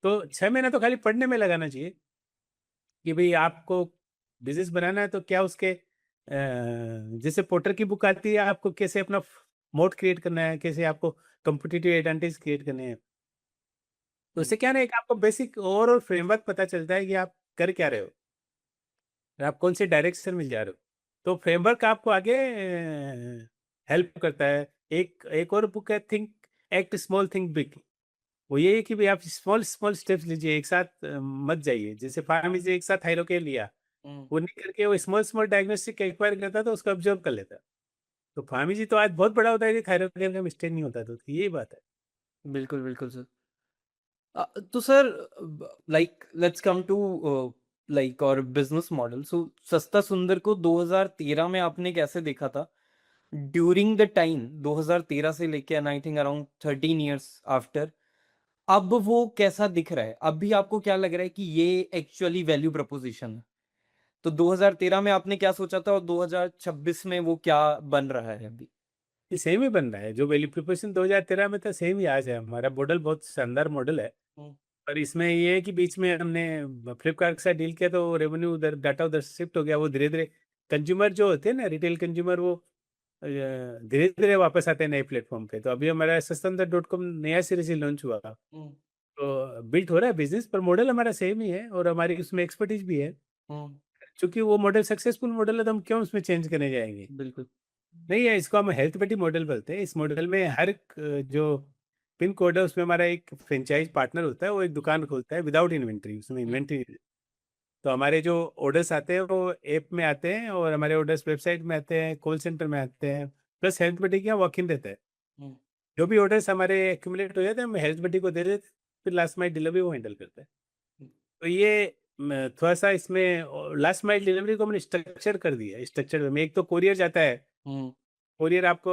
तो 6 महीना तो खाली पढ़ने में लगाना चाहिए कि भाई आपको बिजनेस बनाना है तो क्या उसके जैसे पोर्टर की बुक आती है, आपको कैसे अपना मोड क्रिएट करना है, कैसे आपको कंपिटिटिव एडवांटेज क्रिएट करने हैं। तो उससे क्या ना, एक आपको बेसिक ओवरऑल फ्रेमवर्क पता चलता है कि आप कर क्या रहे हो और आप कौन से डायरेक्शन में जा रहे हो। तो फ्रेमवर्क आपको आगे हेल्प करता है। एक एक और बुक है, think act small think big. वो ये है कि भाई आप स्मॉल स्मॉल स्टेप्स लीजिए, एक साथ मत जाइए। जैसे फार्मेसी एक साथ थायरोकेयर लिया, वो नहीं करके वो स्मॉल स्मॉल डायग्नोस्टिक एक्वायर करता तो उसको ऑब्जर्व कर लेता। तो फार्मेसी तो आज बहुत बड़ा होता है कि थायरोकेयर का मिस्टेक नहीं होता, तो यही बात है। बिल्कुल बिल्कुल सर। तो sir, like let's come to like और बिजनेस मॉडल। सो सस्ता सुंदर को 2013 में आपने कैसे देखा था? ड्यूरिंग द टाइम 2013 से लेके I think around 13 years after, अब वो कैसा दिख रहा है? अभी आपको क्या लग रहा है कि ये एक्चुअली वैल्यू प्रपोजिशन है? तो 2013 में आपने क्या सोचा था और 2026 में वो क्या बन रहा है अभी? ये सेम ही बन रहा है, जो वैल्यू प्रोपोजिशन 2013 में था सेम ही आज है। हमारा मॉडल बहुत शानदार मॉडल है। हम्म। पर इसमें ये है कि बीच में हमने फ्लिपकार्ट के साथ डील किया, तो रेवेन्यू उधर, डाटा उधर शिफ्ट हो गया। वो धीरे धीरे कंज्यूमर जो होते हैं ना, रिटेल कंज्यूमर, वो धीरे धीरे वापस आते हैं नए प्लेटफॉर्म पे। तो अभी हमारा सस्तंदर.com नया सिरे से लॉन्च हुआ, हम्म। तो बिल्ट हो रहा है बिजनेस, पर मॉडल हमारा सेम ही है और हमारी उसमें एक्सपर्टीज भी है। हम्म। क्योंकि वो मॉडल सक्सेसफुल मॉडल है, तो हम क्यों उसमें चेंज करने जाएंगे। बिल्कुल। नहीं है, इसको हम हेल्थ पेटी मॉडल बोलते हैं। इस मॉडल में हर एक, जो पिन कोड है उसमें हमारा एक फ्रेंचाइज पार्टनर होता है, वो एक दुकान खोलता है विदाउट इन्वेंट्री, उसमें हम्म। इन्वेंट्री। तो हमारे जो ऑर्डर्स आते हैं वो ऐप में आते हैं, और हमारे ऑर्डर्स वेबसाइट में आते हैं, कॉल सेंटर में आते हैं। प्लस हेल्थ पेटी का वॉक इन रहता है। हम्म। जो भी ऑर्डर्स हमारे एक्यूमुलेट हो जाते हैं, हम हेल्थ पेटी को दे देते हैं, फिर लास्ट माइल डिलीवरी वो हैंडल करता है। तो ये थोड़ा सा इसमें लास्ट माइल डिलीवरी को हमने स्ट्रक्चर कर दिया है। स्ट्रक्चर में एक तो कोरियर जाता है, हम्म। कोरियर आपको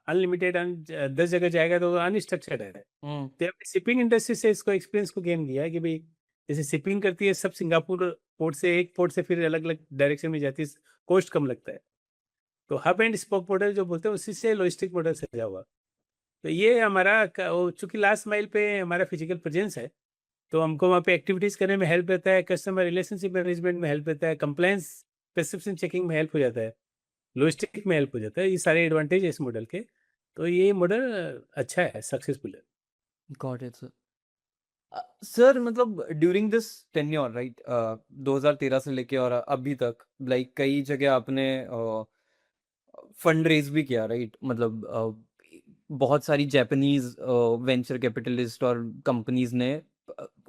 अनलिमिटेड 10 जगह जाएगा, तो अनस्ट्रक्चर्ड है। हम्म। तो हमने शिपिंग इंडस्ट्री से इसको एक्सपीरियंस को गेन किया है कि भाई जैसे शिपिंग करती है सब सिंगापुर पोर्ट से, एक पोर्ट से फिर अलग अलग डायरेक्शन में जाती है, कॉस्ट कम लगता है। तो हब एंड स्पोक मॉडल जो बोलते हैं, उसी से लॉजिस्टिक मॉडल सजा हुआ। तो ये हमारा चूंकि लास्ट माइल पे हमारा फिजिकल प्रेजेंस है, तो हमको वहाँ पे एक्टिविटीज करने में हेल्प रहता है, कस्टमर रिलेशनशिप मैनेजमेंट में हेल्प रहता है, कंप्लायंस प्रिस्क्रिप्शन चेकिंग में हेल्प हो जाता है, लॉजिस्टिक में हेल्प हो जाता है। ये सारे एडवांटेज है इस मॉडल के। तो ये मॉडल अच्छा है, सक्सेसफुल है। Got it sir. सर मतलब ड्यूरिंग दिस टेन्योर राइट, 2013 से लेके और अभी तक, लाइक कई जगह आपने फंड रेज भी किया राइट, मतलब बहुत सारी जापानीज वेंचर कैपिटलिस्ट और कंपनीज ने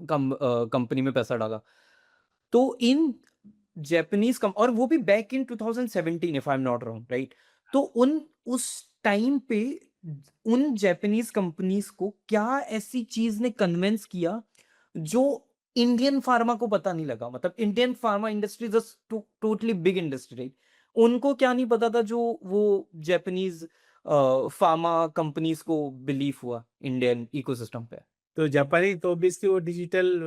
कंपनी में पैसा डाला। तो इन जापानीज कम, और वो भी back in 2017 if I am not wrong, right? तो उस टाइम पे उन जापानीज कंपनीज को क्या ऐसी चीज ने कन्विंस किया जो इंडियन फार्मा को पता नहीं लगा? मतलब Indian pharma industry is totally big industry, right? उनको क्या नहीं पता था जो वो जापानीज फार्मा कंपनीज को बिलीव हुआ इंडियन इकोसिस्टम पे? तो जापानी तो ऑब्वियसली वो डिजिटल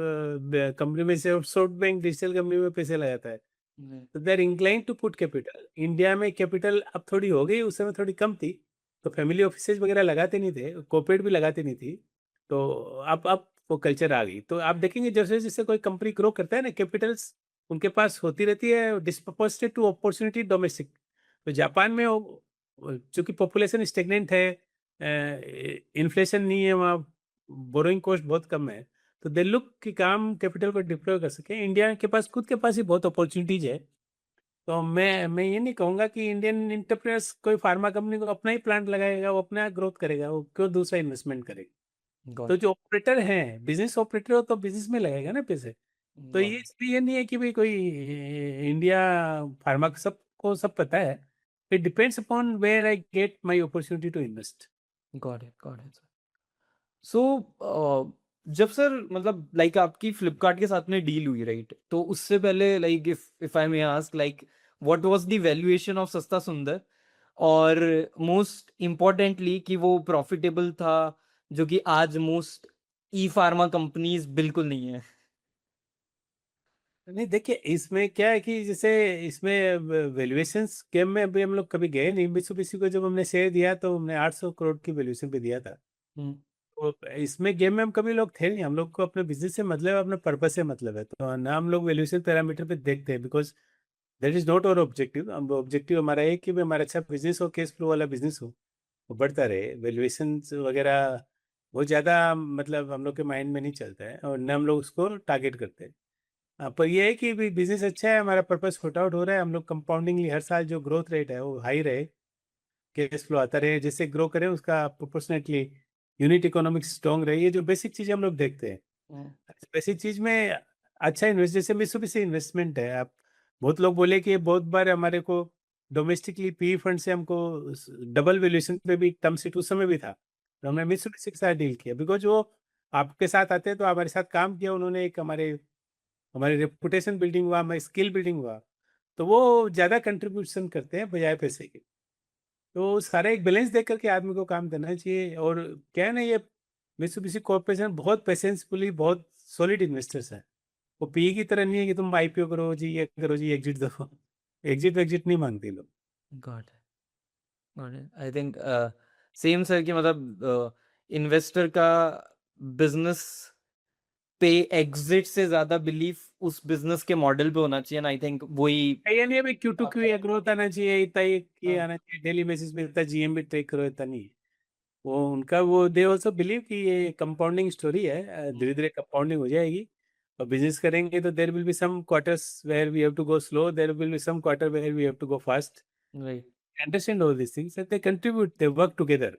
कंपनी में से सॉफ्ट बैंक डिजिटल कंपनी में पैसे लगाता है, तो they are incline to put capital. India में कैपिटल अब थोड़ी हो गई, उस समय थोड़ी कम थी, तो फैमिली ऑफिसेज वगैरह लगाते नहीं थे, कॉर्पोरेट भी लगाते नहीं थी। तो अब वो कल्चर आ गई। तो आप देखेंगे जैसे जैसे कोई कंपनी ग्रो करता है ना, कैपिटल्स उनके पास होती रहती है डिस्प्रपोर्शनेट टू अपॉर्चुनिटी डोमेस्टिक। तो जापान में चूंकि पॉपुलेशन स्टेगनेंट है, इन्फ्लेशन नहीं है वहाँ, बोरोइंग कॉस्ट बहुत कम है, तो दे लुक कि काम कैपिटल को डिप्लॉय कर सके। इंडिया के पास खुद के पास ही बहुत अपॉर्चुनिटीज है। तो मैं ये नहीं कहूँगा कि इंडियन इंटरप्रेनर्स कोई फार्मा कंपनी को अपना ही प्लांट लगाएगा, वो अपना ग्रोथ करेगा, वो क्यों दूसरा इन्वेस्टमेंट करेगा। गॉट तो जो ऑपरेटर हैं, बिजनेस ऑपरेटर हो तो बिजनेस में लगेगा ना पैसे। तो ये इसलिए ये नहीं है कि भाई कोई इंडिया फार्मा सबको सब पता है। It depends upon where I get my opportunity to invest. Got it. So जब सर मतलब लाइक आपकी फ्लिपकार्ट के साथ में डील हुई, राइट? तो उससे पहले like if I may ask, like what was the valuation of Sasta सुंदर? और मोस्ट इम्पोर्टेंटली कि वो प्रॉफिटेबल था, जो कि आज मोस्ट ई फार्मा कंपनीज बिल्कुल नहीं है। नहीं देखिए, इसमें क्या है कि जैसे इसमें वैल्यूएशंस गेम में अभी हम लोग कभी गए नहीं। मित्सुबिशी को जब हमने शेयर दिया तो हमने 800 करोड़ की वैल्यूएशन पे दिया था। हम्म। तो इसमें गेम में हम कभी लोग थे नहीं, हम लोग को अपने बिजनेस से मतलब है, अपने पर्पस से मतलब है। तो ना हम लोग वैल्यूएशन पैरामीटर पे देखते हैं, because that is not our objective. हम ऑब्जेक्टिव हमारा एक कि भी हमारा अच्छा बिजनेस हो, कैश फ्लो वाला बिजनेस हो, वो बढ़ता रहे। वैल्यूएशन वगैरह बहुत ज़्यादा मतलब हम लोग के माइंड में नहीं चलता है, और न हम लोग उसको टारगेट करते हैं। पर ये है कि बिजनेस अच्छा है, हमारा पर्पस फुट आउट हो रहा है, हम लोग कंपाउंडिंगली हर साल जो ग्रोथ रेट है वो हाई रहे, कैश फ्लो आता रहे, जिससे ग्रो करें उसका प्रोपोर्शनेटली यूनिट इकोनॉमिक्स स्ट्रॉन्ग रही है। जो बेसिक चीज़ हम लोग देखते हैं, हम्म। बेसिक चीज़ में अच्छा इन्वेस्ट, जैसे मित्सुबिशी इन्वेस्टमेंट है। आप बहुत लोग बोले कि बहुत बार हमारे को डोमेस्टिकली पी फंड से हमको डबल वैल्यूएशन पे भी टर्म सीट उस समय भी था, तो हमने मित्सुबिशी के साथ डील किया, बिकॉज वो आपके साथ आते हैं तो हमारे साथ काम किया उन्होंने, एक हमारे हमारी रेपुटेशन बिल्डिंग हुआ, हमारी स्किल बिल्डिंग हुआ, तो वो ज़्यादा कंट्रीब्यूशन करते हैं बजाय पैसे के। तो सारा एक बैलेंस देख करके आदमी को काम करना चाहिए। और क्या है ना, ये मित्सुबिशी कॉर्पोरेशन बहुत पेशेंसफुली, बहुत सॉलिड इन्वेस्टर्स हैं। वो पी की तरह नहीं है कि तुम आईपीओ करो जी, ये करो जी, एग्जिट दो। एग्जिट एग्जिट नहीं मांगते लोग। Got it. I think same sir कि मतलब इन्वेस्टर का बिजनेस पे एग्जिट से ज्यादा बिलीफ उस बिजनेस के मॉडल पे होना चाहिए, ना? आई थिंक वही। ये नहीं है भाई क्यू टू क्यू आपका- ये ग्रोथ आना चाहिए, इतना ये हाँ। आना चाहिए डेली बेसिस पे, इतना जीएम भी ट्रेक करो, इतना नहीं है। वो उनका वो दे ऑल्सो बिलीव कि ये कंपाउंडिंग स्टोरी है, धीरे धीरे कंपाउंडिंग हो जाएगी। और बिजनेस करेंगे तो there will be some quarters where we have to go slow, there will be some quarter where we have to go fast. Right. Understand all this things, they contribute, they work together.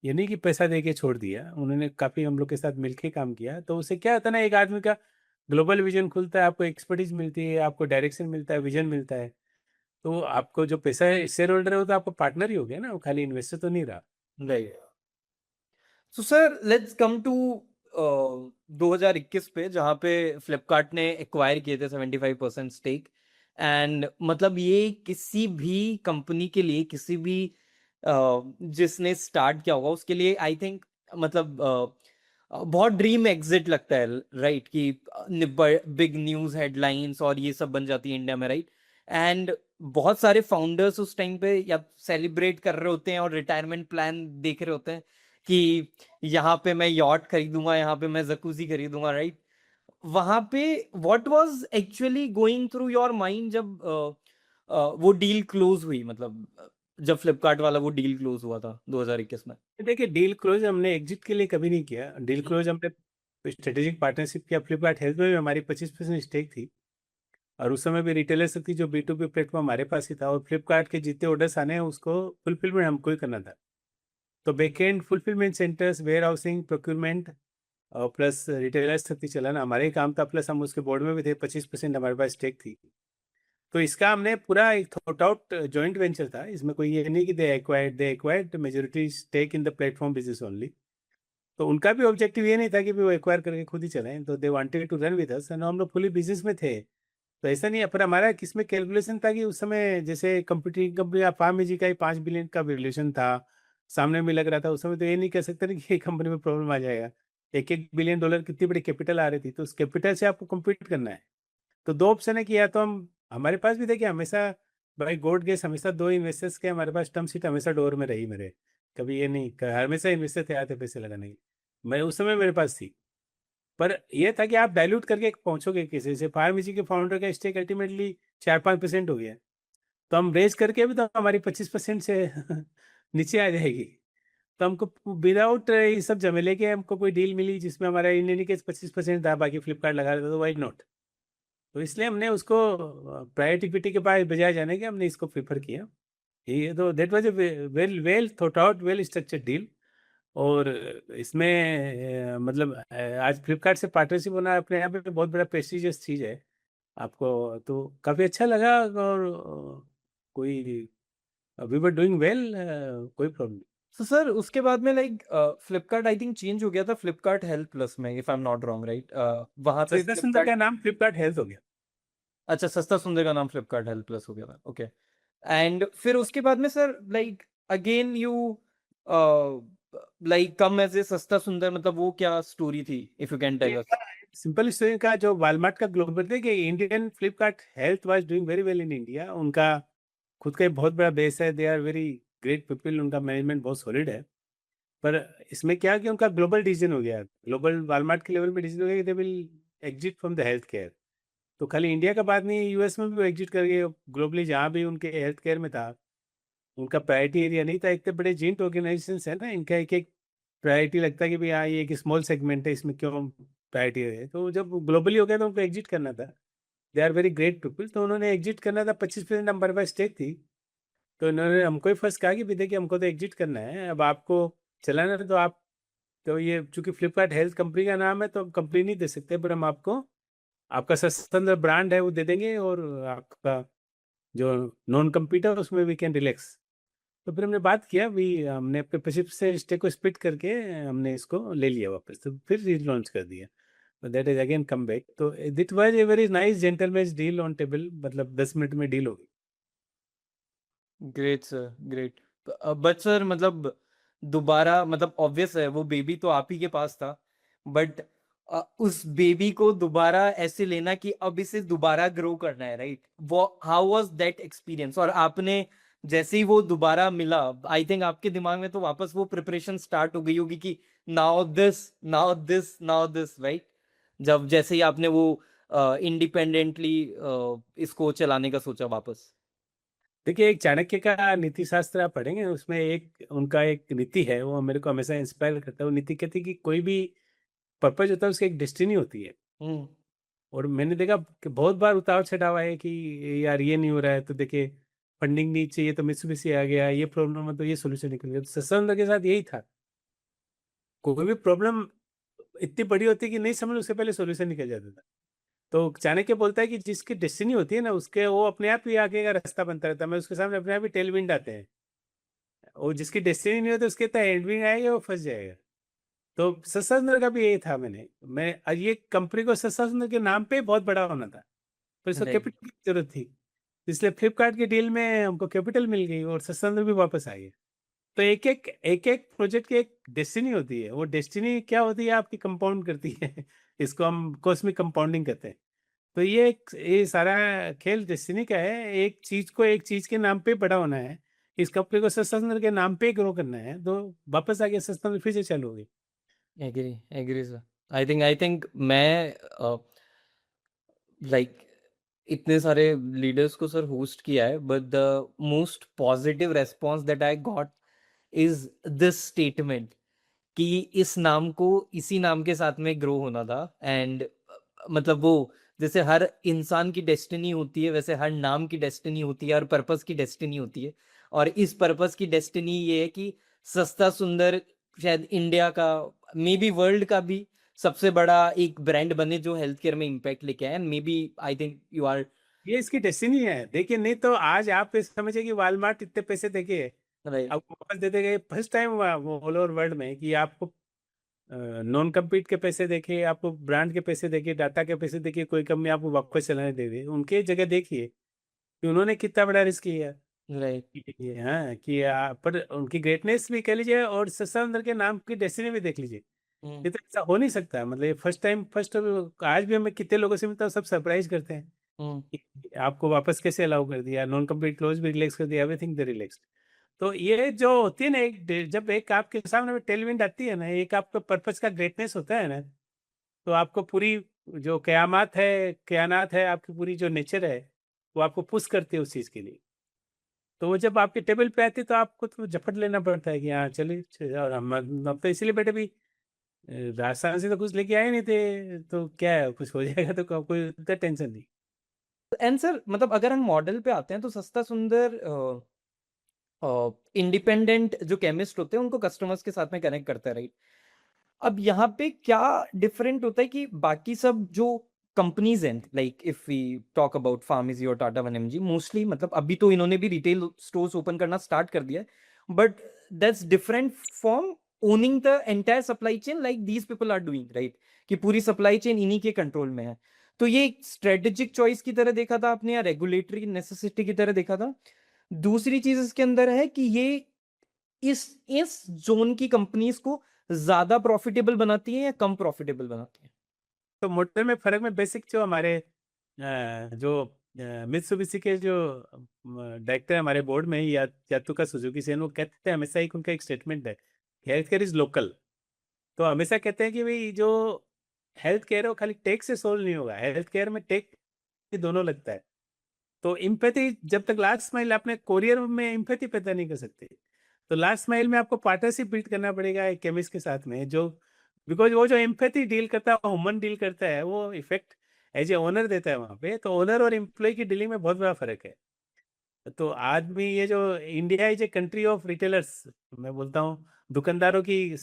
ये नहीं कि पैसा दे के छोड़ दिया, उन्होंने काफी हम लोग के साथ मिलके काम किया। तो उससे क्या होता है ना, एक आदमी का ग्लोबल विजन खुलता है, आपको एक्सपर्टीज मिलती है, आपको डायरेक्शन मिलता है, विजन मिलता है। तो आपको जो पैसा है, शेयर होल्डर है, वो तो आपको पार्टनर ही हो गया ना, वो खाली इन्वेस्टर तो नहीं रहा। Right. So sir let's come to 2021 पे, जहाँ पे फ्लिपकार्ट ने एक्वायर किए थे 75% स्टेक। एंड मतलब ये किसी भी कंपनी के लिए, किसी भी जिसने स्टार्ट किया होगा उसके लिए आई थिंक मतलब बहुत ड्रीम एग्जिट लगता है, राइट? कि बिग न्यूज हेडलाइंस और ये सब बन जाती है इंडिया में, राइट? एंड बहुत सारे फाउंडर्स उस टाइम पे या सेलिब्रेट कर रहे होते हैं और रिटायरमेंट प्लान देख रहे होते हैं कि यहाँ पे मैं यॉट खरीदूंगा, यहाँ पे मैं जकूजी खरीदूंगा, राइट? वहां पे what was actually going through your mind जब वो डील क्लोज हुई? मतलब जब फ्लिपकार्ट वाला वो डील क्लोज हुआ था 2021 में। देखिए, डील क्लोज हमने एग्जिट के लिए कभी नहीं किया। डील क्लोज हमने स्ट्रेटेजिक पार्टनरशिप किया। फ्लिपकार्ट हेल्थ में भी हमारी 25% स्टेक थी, और उस समय भी रिटेलर्स की जो B2B प्लेटफॉर्म हमारे पास ही था, और फ्लिपकार्ट के जितने ऑर्डर्स आने हैं उसको फुलफिलमेंट हमको ही करना था। तो backend fulfilment centres, warehousing, procurement और प्लस रिटेलर्स तक चलाना हमारे ही काम था। प्लस हम उसके बोर्ड में भी थे, 25% हमारे पास स्टेक थी। तो इसका हमने पूरा एक थॉट आउट जॉइंट वेंचर था। इसमें कोई ये नहीं कि they acquired majority stake in the platform business only. तो उनका भी ऑब्जेक्टिव ये नहीं था कि वो एक्वायर करके खुद ही चलाएं, तो they wanted to run with us, and हम लोग फुली बिजनेस में थे। तो ऐसा नहीं है, पर हमारा किसमें कैलकुलेशन था कि उस समय जैसे कंप्यूटिंग कंपनी फार्म जी का ही 5 बिलियन का वैल्यूएशन था, सामने में लग रहा था। उस समय तो ये नहीं कह सकते ना कि कंपनी में प्रॉब्लम आ जाएगा। एक एक बिलियन डॉलर कितनी बड़ी कैपिटल आ रही थी, तो उस कैपिटल से आपको कम्पीट करना है। तो दो ऑप्शन है कि या तो हम, हमारे पास भी देखिए हमेशा, भाई गॉड गेस, हमेशा दो इन्वेस्टर्स के हमारे पास टर्म शीट हमेशा डोर में रही मेरे। कभी ये नहीं, हमेशा इन्वेस्टर तैयार थे पैसे लगाने की। मैं उस समय मेरे पास थी। पर यह था कि आप डाइल्यूट करके पहुंचोगे किसी से। फार्मेसी के फाउंडर का स्टेक अल्टीमेटली 4-5% हो गया, तो हम रेज करके भी तो हमारी 25% से नीचे आ जाएगी। तो हमको विदाउट ये सब झमेले के हमको कोई डील मिली जिसमें हमारा इन एनी केस 25% था, बाकी फ्लिपकार्ट लगा रहा था, तो वाई नॉट। तो इसलिए हमने उसको प्राइवेट इक्विटी के पास बजाय जाने के हमने इसको प्रेफर किया। ये तो that was a well well thought out, well structured deal. और इसमें मतलब आज फ्लिपकार्ट से पार्टनरशिप होना अपने यहाँ पे बहुत बड़ा प्रेस्टिजियस चीज़ है आपको, तो काफ़ी अच्छा लगा। और कोई वी वर डूइंग वेल, कोई प्रॉब्लम। तो सर उसके बाद में like Flipkart I think change हो गया था फ्लिपकार्ट हेल्थ प्लस में, if I am not wrong, right? वहां पे सस्ता सुंदर फ्लिपकार्ट, का नाम फ्लिपकार्ट हेल्थ हो गया। अच्छा सस्ता सुंदर का नाम फ्लिपकार्ट हेल्थ प्लस हो गया था, ओके। एंड फिर उसके बाद में sir like again you like come as a सस्ता सुंदर, मतलब वो क्या स्टोरी थी, if you can tell us? Simple story का जो वालमार्ट का ग्लोबल थे कि Indian Flipkart health was doing very well in India. उनका खुद का एक बहुत बड़ा बेस है, they are very great people, उनका मैनेजमेंट बहुत सॉलिड है। पर इसमें क्या कि उनका ग्लोबल डिसीजन हो गया, ग्लोबल वालमार्ट के लेवल पे डिसीजन हो गया कि they will exit from the health care. तो खाली इंडिया का बात नहीं, यूएस में भी वो एग्जिट कर गए। ग्लोबली जहाँ भी उनके हेल्थ केयर में था, उनका प्रायोरिटी एरिया नहीं था। एक तो बड़े जेंट ऑर्गेनाइजेशन है ना, इनका एक एक प्रायोरिटी लगता है कि भाई हाँ ये एक स्मॉल सेगमेंट है, इसमें क्यों प्रायोरिटी है। तो जब ग्लोबली हो गया तो उनको एग्जिट करना था। They are very great people, तो उन्होंने एग्जिट करना था। 25% हमारे पास स्टेक थी। तो इन्होंने हमको ही फर्स्ट कहा कि भी देखिए हमको तो एग्जिट करना है, अब आपको चलाना है तो आप, तो ये चूंकि फ्लिपकार्ट हेल्थ कंपनी का नाम है तो हम कंपनी नहीं दे सकते, पर हम आपको आपका सस्ता ब्रांड है वो दे देंगे, और आपका जो नॉन कम्पीट है उसमें वी कैन रिलैक्स। तो फिर हमने बात किया भी, हमने अपने 25% स्टेक को स्प्लिट करके हमने इसको ले लिया वापस, तो फिर रीलॉन्च कर दिया। तो that is again come back. तो that was a very nice gentleman deal on table, मतलब 10 मिनट में डील हो गई। Great sir, great. But sir मतलब दोबारा, मतलब ऑब्वियस है वो बेबी तो आप ही के पास था, बट उस बेबी को दोबारा ऐसे लेना कि अब इसे दोबारा ग्रो करना है, राइट? वो हाउ वाज दैट एक्सपीरियंस? और आपने जैसे ही वो दोबारा मिला, आई थिंक आपके दिमाग में तो वापस वो प्रिपरेशन स्टार्ट हो गई होगी कि now this, now this, now this, right? जब जैसे ही आपने वो इंडिपेंडेंटली इसको चलाने का सोचा वापस। देखिए, एक चाणक्य का नीति शास्त्र आप पढ़ेंगे, उसमें एक उनका एक नीति है, वो मेरे को हमेशा इंस्पायर करता है। वो नीति कहती है कि कोई भी पर्पज होता है उसकी एक डेस्टिनी होती है। हम्म। और मैंने देखा कि बहुत बार उतार चढ़ाव है कि यार ये नहीं हो रहा है, तो देखिए फंडिंग नहीं चाहिए तो मित्सुबिशी आ गया, ये प्रॉब्लम है तो ये सोल्यूशन निकल गया। तो सत्संग के साथ यही था, कोई भी प्रॉब्लम इतनी बड़ी होती है कि नहीं समझ उससे पहले सोल्यूशन निकल जाता था। तो चाणक्य बोलता है कि जिसकी डेस्टिनी होती है ना, उसके वो अपने आप ही आगे का रास्ता बनता रहता है। मैं उसके सामने अपने आप ही टेल विंड आते हैं। और जिसकी डेस्टिनी नहीं होती उसके तो एंड विंड आएगा, वो फंस जाएगा। तो सत्संग का भी यही था। मैं ये कंपनी को सत्संग के नाम पे बहुत बड़ा होना था, पर इसको राइट। कैपिटल की जरूरत थी। इसलिए फ्लिपकार्ट के डील में हमको कैपिटल मिल गई और सत्संग भी वापस आ गया। तो एक एक प्रोजेक्ट की एक डेस्टिनी होती है। वो डेस्टिनी क्या होती है आपकी, कंपाउंड करती है। इसको हम कॉस्मिक कंपाउंडिंग कहते हैं। तो ये सारा खेल डेस्टिनी का है। एक चीज को एक चीज के नाम पे बड़ा होना है। इस कंपनी को सत्संग के नाम पे ग्रो करना है, तो वापस आके सत्संग फिर से चालू हो गई। Agree, agree sir. I think मैं लाइक इतने सारे लीडर्स को सर होस्ट किया है, but the most positive response that I got is this statement कि इस नाम को इसी नाम के साथ में ग्रो होना था। एंड मतलब वो जैसे हर इंसान की डेस्टिनी होती है, वैसे हर नाम की डेस्टिनी होती है, हर पर्पस की डेस्टिनी होती है। और इस पर्पस की डेस्टिनी ये है कि सस्ता सुंदर शायद इंडिया का, मे बी वर्ल्ड का भी सबसे बड़ा एक ब्रांड बने जो हेल्थ केयर में इम्पैक्ट लेके आए, maybe I think you are ये इसकी डेस्टिनी है, देखिए नहीं तो आज आप इस समझिए कि वालमार्ट इतने पैसे देके राइट। आपको वापस दे देंगे first time all over world में कि आपको नॉन कम्पीट के पैसे देके, आपको ब्रांड के पैसे देके, डाटा के पैसे देके कोई कंपनी आपको वापस चलाने दे दे। उनके जगह देखिए कि उन्होंने कितना बड़ा रिस्क किया राइट। हाँ कि पर उनकी ग्रेटनेस भी कह लीजिए और सत्संग के नाम की डेस्टिनी भी देख लीजिए। हम्म। ये तो ऐसा हो नहीं सकता, मतलब ये फर्स्ट टाइम फर्स्ट, आज भी हमें कितने लोगों से मिलता है सब सरप्राइज करते हैं हम्म। कि आपको वापस कैसे अलाउ कर दिया, नॉन कम्प्लीट क्लोज भी रिलैक्स कर दिया, एवरीथिंग द रिलैक्स। तो ये जो होती है ना, जब एक आपके सामने में टेलविंड आती है ना, एक आपका पर्पस का ग्रेटनेस होता है ना, तो आपको पूरी जो कयामात है, कयानात है, आपकी पूरी जो नेचर है वो आपको पुश करती है उस चीज़ के लिए। तो वो जब आपके टेबल पे आती है तो आपको तो झपट लेना पड़ता है कि हाँ चलिए और हम तो इसीलिए बेटे भी राजस्थान से तो कुछ लेके आए नहीं थे, तो क्या है कुछ हो जाएगा तो कोई उतना टेंशन नहीं। एंड सर मतलब अगर हम मॉडल पे आते हैं तो सस्ता सुंदर इंडिपेंडेंट जो केमिस्ट होते हैं उनको कस्टमर्स के साथ में कनेक्ट करता है, राइट? अब यहाँ पे क्या डिफरेंट होता है कि बाकी सब जो कंपनीज हैं, like if we talk about pharmacy और टाटा 1mg मोस्टली, मतलब अभी तो इन्होंने भी रिटेल स्टोर्स ओपन करना स्टार्ट कर दिया है, but that's different from owning the entire supply chain like these people are doing, right? कि पूरी सप्लाई चेन इन्हीं के कंट्रोल में है। तो ये स्ट्रेटेजिक चॉइस की तरह देखा था आपने या रेगुलेटरी नेसेसिटी की तरह देखा था? दूसरी चीज इसके अंदर है कि ये इस जोन की कंपनीज को ज्यादा प्रॉफिटेबल बनाती है या कम प्रॉफिटेबल बनाती है? तो मोटर में फर्क में बेसिक जो हमारे जो मित्सुबिशी के जो डायरेक्टर हमारे बोर्ड में ही, या यातुका सुजुकी से, वो कहते हैं हमेशा, एक उनका एक स्टेटमेंट है, हेल्थ केयर इज लोकल। तो हमेशा कहते हैं कि भाई जो हेल्थ केयर है वो खाली टेक से सोल्व नहीं होगा, हेल्थ केयर में टेक दोनों लगता है। तो इम्पैथी जब तक लास्ट माइल आपने कोरियर में इम्पैथी पैदा नहीं कर सकते, तो लास्ट माइल में आपको पार्टनरशिप बिल्ड करना पड़ेगा एक केमिस्ट के साथ में, जो बिकॉज वो जो एम्पैथी डील करता है, ह्यूमन डील करता है, वो इफेक्ट एज ए ओनर देता है वहाँ पे। तो ओनर और एम्प्लॉय की डीलिंग में बहुत बड़ा फर्क है। तो आदमी ये जो India is a country of retailers, मैं बोलता हूँ दुकानदारों की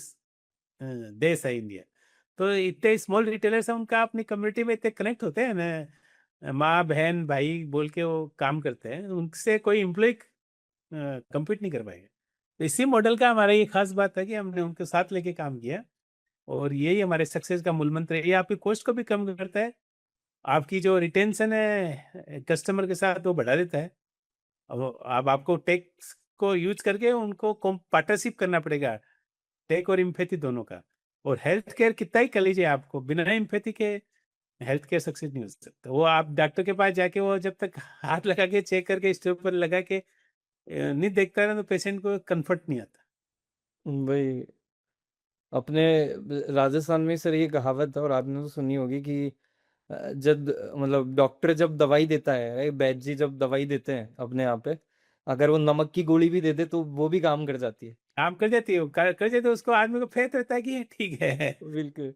देश है इंडिया। तो इतने स्मॉल रिटेलर्स हैं, उनका अपनी कम्युनिटी में इतने कनेक्ट होते हैं ना, माँ बहन भाई बोल के वो काम करते हैं, उनसे कोई एम्प्लॉय compete नहीं कर पाएगा। तो इसी मॉडल का हमारा ये खास बात है कि हमने उनके साथ लेके काम किया, और यही हमारे सक्सेस का मूल मंत्र है। ये आपकी कॉस्ट को भी कम करता है, आपकी जो रिटेंशन है कस्टमर के साथ वो बढ़ा देता है। अब आपको टेक को यूज करके उनको पार्टनरशिप करना पड़ेगा, टेक और इम्पैथी दोनों का। और हेल्थ केयर कितना ही कर लीजिए, आपको बिना इम्पैथी के हेल्थ केयर सक्सेस नहीं हो सकता। वो आप डॉक्टर के पास जाके वो जब तक हाथ लगा के चेक करके स्टेप पर लगा के नहीं देखता है ना, तो पेशेंट को कंफर्ट नहीं आता। भाई अपने राजस्थान में सर ये कहावत है और आपने तो सुनी होगी कि जब मतलब डॉक्टर जब दवाई देता है, राइट, वैद्य जी जब दवाई देते हैं अपने यहाँ पे, अगर वो नमक की गोली भी दे दे तो वो भी काम कर जाती है। काम कर जाती है, कर जाती है, उसको आदमी को फेथ रहता है कि ये ठीक है। बिल्कुल।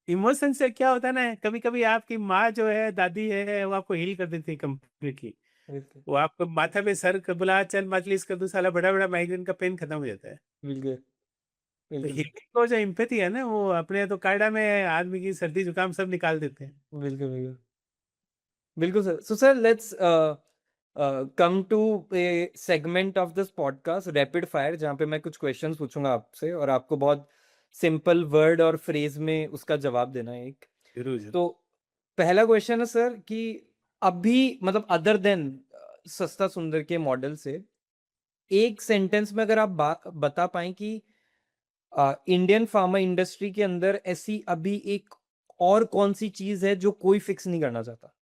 इमोशन से क्या होता है ना, कभी कभी आपकी माँ जो है, दादी है, वो आपको हील कर देती है कम्प्लीटली। बिल्कुल। वो आपको माथा पे सर कर बुला, चल मालिश कर दो, साला बड़ा बड़ा माइग्रेन का पेन खत्म हो जाता है। बिल्कुल। तो बिल्कुल सर। हीलिंग को जो इम्पैथी है ना, वो अपने तो कायदा में आदमी की सर्दी जुकाम सब निकाल देते हैं। बिल्कुल। बिल्कुल। बिल्कुल sir. So sir let's come to a segment of this podcast, rapid fire, जहाँ पे मैं कुछ क्वेश्चंस पूछूंगा आपसे और आपको बहुत सिंपल वर्ड और फ्रेज में उसका जवाब देना है एक। जरूर जरूर। तो पहला क्वेश्चन है सर कि अभी मतलब अदर देन सस्ता सुंदर के मॉडल से एक सेंटेंस में अगर आप बता पाएं कि इंडियन फार्मा इंडस्ट्री के अंदर ऐसी अभी एक और कौन सी चीज है जो कोई फिक्स नहीं करना चाहता?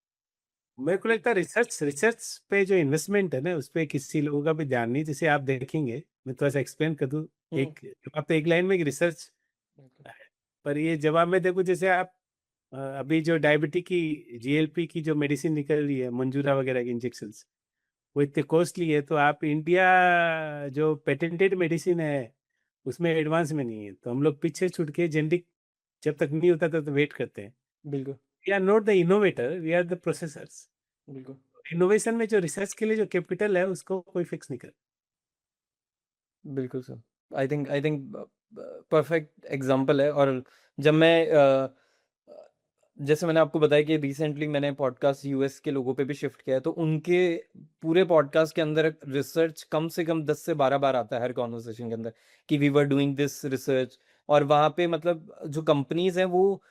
मेरे को लगता है रिसर्च रिसर्च पे जो इन्वेस्टमेंट है ना, उस पे किसी लोगों का भी ध्यान नहीं। जैसे आप देखेंगे, मैं थोड़ा सा एक्सप्लेन कर दूं, हम्म। एक जवाब तो एक लाइन में रिसर्च बिल्कुल। है, पर ये जवाब में देखो, जैसे आप अभी जो डायबिटी की जीएलपी की जो मेडिसिन निकल रही है, मंजूरा वगैरह की इंजेक्शन, वो इतने कॉस्टली है, तो आप इंडिया जो पेटेंटेड मेडिसिन है उसमें एडवांस में नहीं है, तो हम लोग पीछे छूट के जेनरिक जब तक नहीं होता तो वेट करते हैं। बिल्कुल। We are not the innovator, we are the processors. बिल्कुल। इनोवेशन में जो रिसर्च के लिए जो कैपिटल है उसको कोई फिक्स नहीं कर। बिल्कुल sir. I think perfect example है। और जब मैं जैसे मैंने आपको बताया कि रिसेंटली मैंने पॉडकास्ट यूएस के लोगों पे भी शिफ्ट किया है, तो उनके पूरे पॉडकास्ट के अंदर रिसर्च कम से कम 10 से 12 बार आता है हर कॉन्वर्सेशन के अंदर, कि we were doing this research. और वहाँ पे मतलब जो कंपनीज हैं वो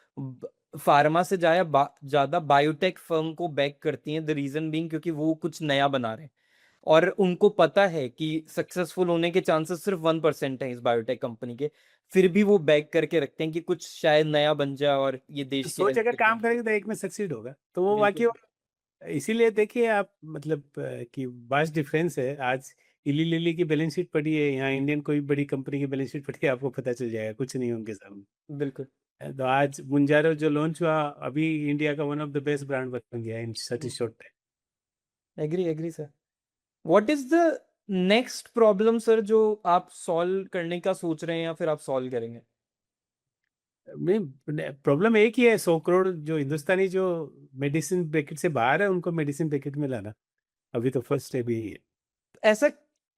फार्मा से ज्यादा बायोटेक फर्म को बैक करती हैं, द रीजन बीइंग क्योंकि वो कुछ नया बना रहे हैं, और उनको पता है कि सक्सेसफुल होने के चांसेस सिर्फ 1% है इस बायोटेक कंपनी के, फिर भी वो बैक करके रखते हैं कि कुछ शायद नया बन जाए और ये देश के सोच हेल्थ अगर केयर काम को। करेगा तो एक में सक्सीड होगा, तो वो बिल्कुल। वाकई। इसीलिए देखिए आप, मतलब कि वास्ट डिफरेंस है। आज इली लिली की बैलेंस शीट पड़ी है, यहाँ इंडियन कोई बड़ी कंपनी की बैलेंस शीट पड़ी है, आपको पता चल जाएगा कुछ नहीं उनके सामने। बिल्कुल। तो आज मुंजारो जो लॉन्च हुआ, अभी इंडिया का one of the best brand बन गया in such short time. Agree agree sir. What is the next problem sir जो आप सॉल्व करने का सोच रहे हैं या फिर आप सॉल्व करेंगे? नहीं, प्रॉब्लम एक ही है, 100 करोड़ जो हिंदुस्तानी जो मेडिसिन पैकेट से बाहर है उनको मेडिसिन पैकेट में लाना। अभी तो फर्स्ट स्टेप यही है। ऐसा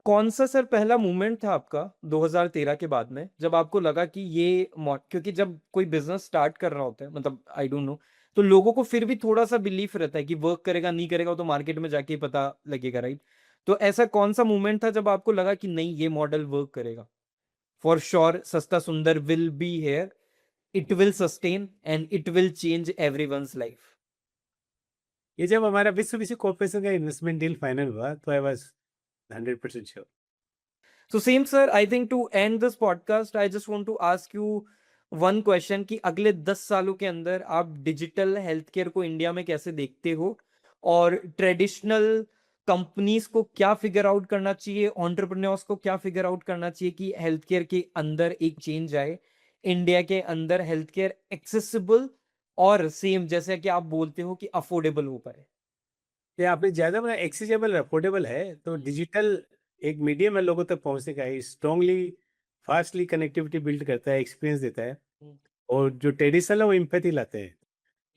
कौन सा सर पहला मूवमेंट था आपका 2013 के बाद में, जब आपको लगा कि ये क्योंकि जब कोई बिजनेस स्टार्ट कर रहा होता है, मतलब आई डोंट नो, तो लोगों को फिर भी थोड़ा सा बिलीफ रहता है कि वर्क करेगा नहीं करेगा वो तो मार्केट में जाके ही पता लगेगा, राइट? तो ऐसा कौन सा मूवमेंट था जब आपको लगा कि नहीं ये मॉडल वर्क करेगा, फॉर श्योर सस्ता सुंदर will be here, it will sustain and it will change everyone's life? ये जब हमारा Mitsubishi कॉर्पोरेशन का इन्वेस्टमेंट डील फाइनल हुआ तो I was 100% sure. So same sir, I think to end this podcast, I just want to ask you one question कि अगले 10 सालों के अंदर आप डिजिटल हेल्थ केयर को इंडिया में कैसे देखते हो, और ट्रेडिशनल कंपनीज को क्या फिगर आउट करना चाहिए, एंटरप्रेन्योर्स को क्या फिगर आउट करना चाहिए कि हेल्थ केयर के अंदर एक चेंज आए, इंडिया के अंदर हेल्थ केयर एक्सेसिबल और सेम जैसे कि आप बोलते हो कि अफोर्डेबल हो पाए? ये आपने ज्यादा बोला, एक्सेसिबल अफोर्डेबल है तो डिजिटल एक मीडियम है लोगों तक पहुंचने का, स्ट्रांगली फास्टली कनेक्टिविटी बिल्ड करता है, एक्सपीरियंस देता है। हम्म, और जो ट्रेडिशनल है वो एम्पैथी लाते हैं।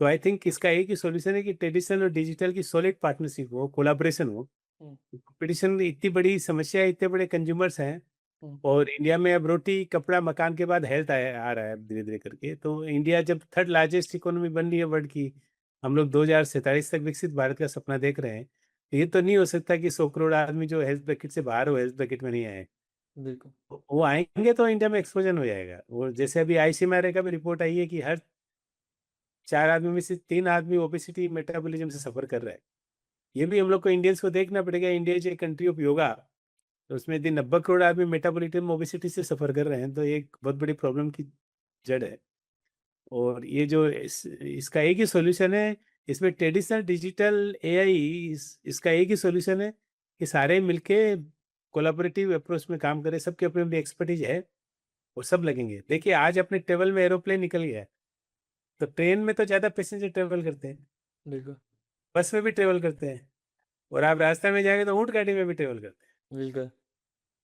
तो आई थिंक इसका एक ही सॉल्यूशन है कि ट्रेडिशनल और डिजिटल की सॉलिड पार्टनरशिप हो, कोलाबोरेशन हो। हम्म, कंपटीशन इतनी बड़ी समस्या है, इतने बड़े कंज्यूमर्स हैं। हम्म, और इंडिया में अब रोटी कपड़ा मकान के बाद हेल्थ आ रहा है अब धीरे धीरे करके। तो इंडिया जब थर्ड लार्जेस्ट इकोनॉमी बन रही है वर्ल्ड की, हम लोग 2047 तक विकसित भारत का सपना देख रहे हैं। तो ये तो नहीं हो सकता कि 100 करोड़ आदमी जो हेल्थ ब्रैकेट से बाहर हो हेल्थ ब्रैकेट में नहीं आए। बिल्कुल। वो आएंगे तो इंडिया में एक्सपोजन हो जाएगा। और जैसे अभी आईसीएमआर का भी रिपोर्ट आई है कि हर 4 आदमी में से 3 आदमी ओबेसिटी मेटाबॉलिज्म से सफर कर रहा है। ये भी हम लोग को इंडियंस को देखना पड़ेगा। India is a country of yoga, तो उसमें यदि 90 करोड़ आदमी मेटाबॉलिज्म ओबेसिटी से सफर कर रहे हैं तो ये एक बहुत बड़ी प्रॉब्लम की जड़ है। और ये जो इसका एक ही सॉल्यूशन है, इसमें ट्रेडिशनल डिजिटल एआई, इसका एक ही सॉल्यूशन है कि सारे मिलके कोलाबोरेटिव अप्रोच में काम करें। सबके अपनी अपनी एक्सपर्टीज है और सब लगेंगे। देखिए आज अपने ट्रेवल में एरोप्लेन निकल गया है, तो ट्रेन में तो ज़्यादा पैसेंजर ट्रेवल करते हैं, बिल्कुल। बस में भी ट्रेवल करते हैं, और आप रास्ते में जाएंगे तो ऊँट गाड़ी में भी ट्रेवल करते हैं। बिल्कुल।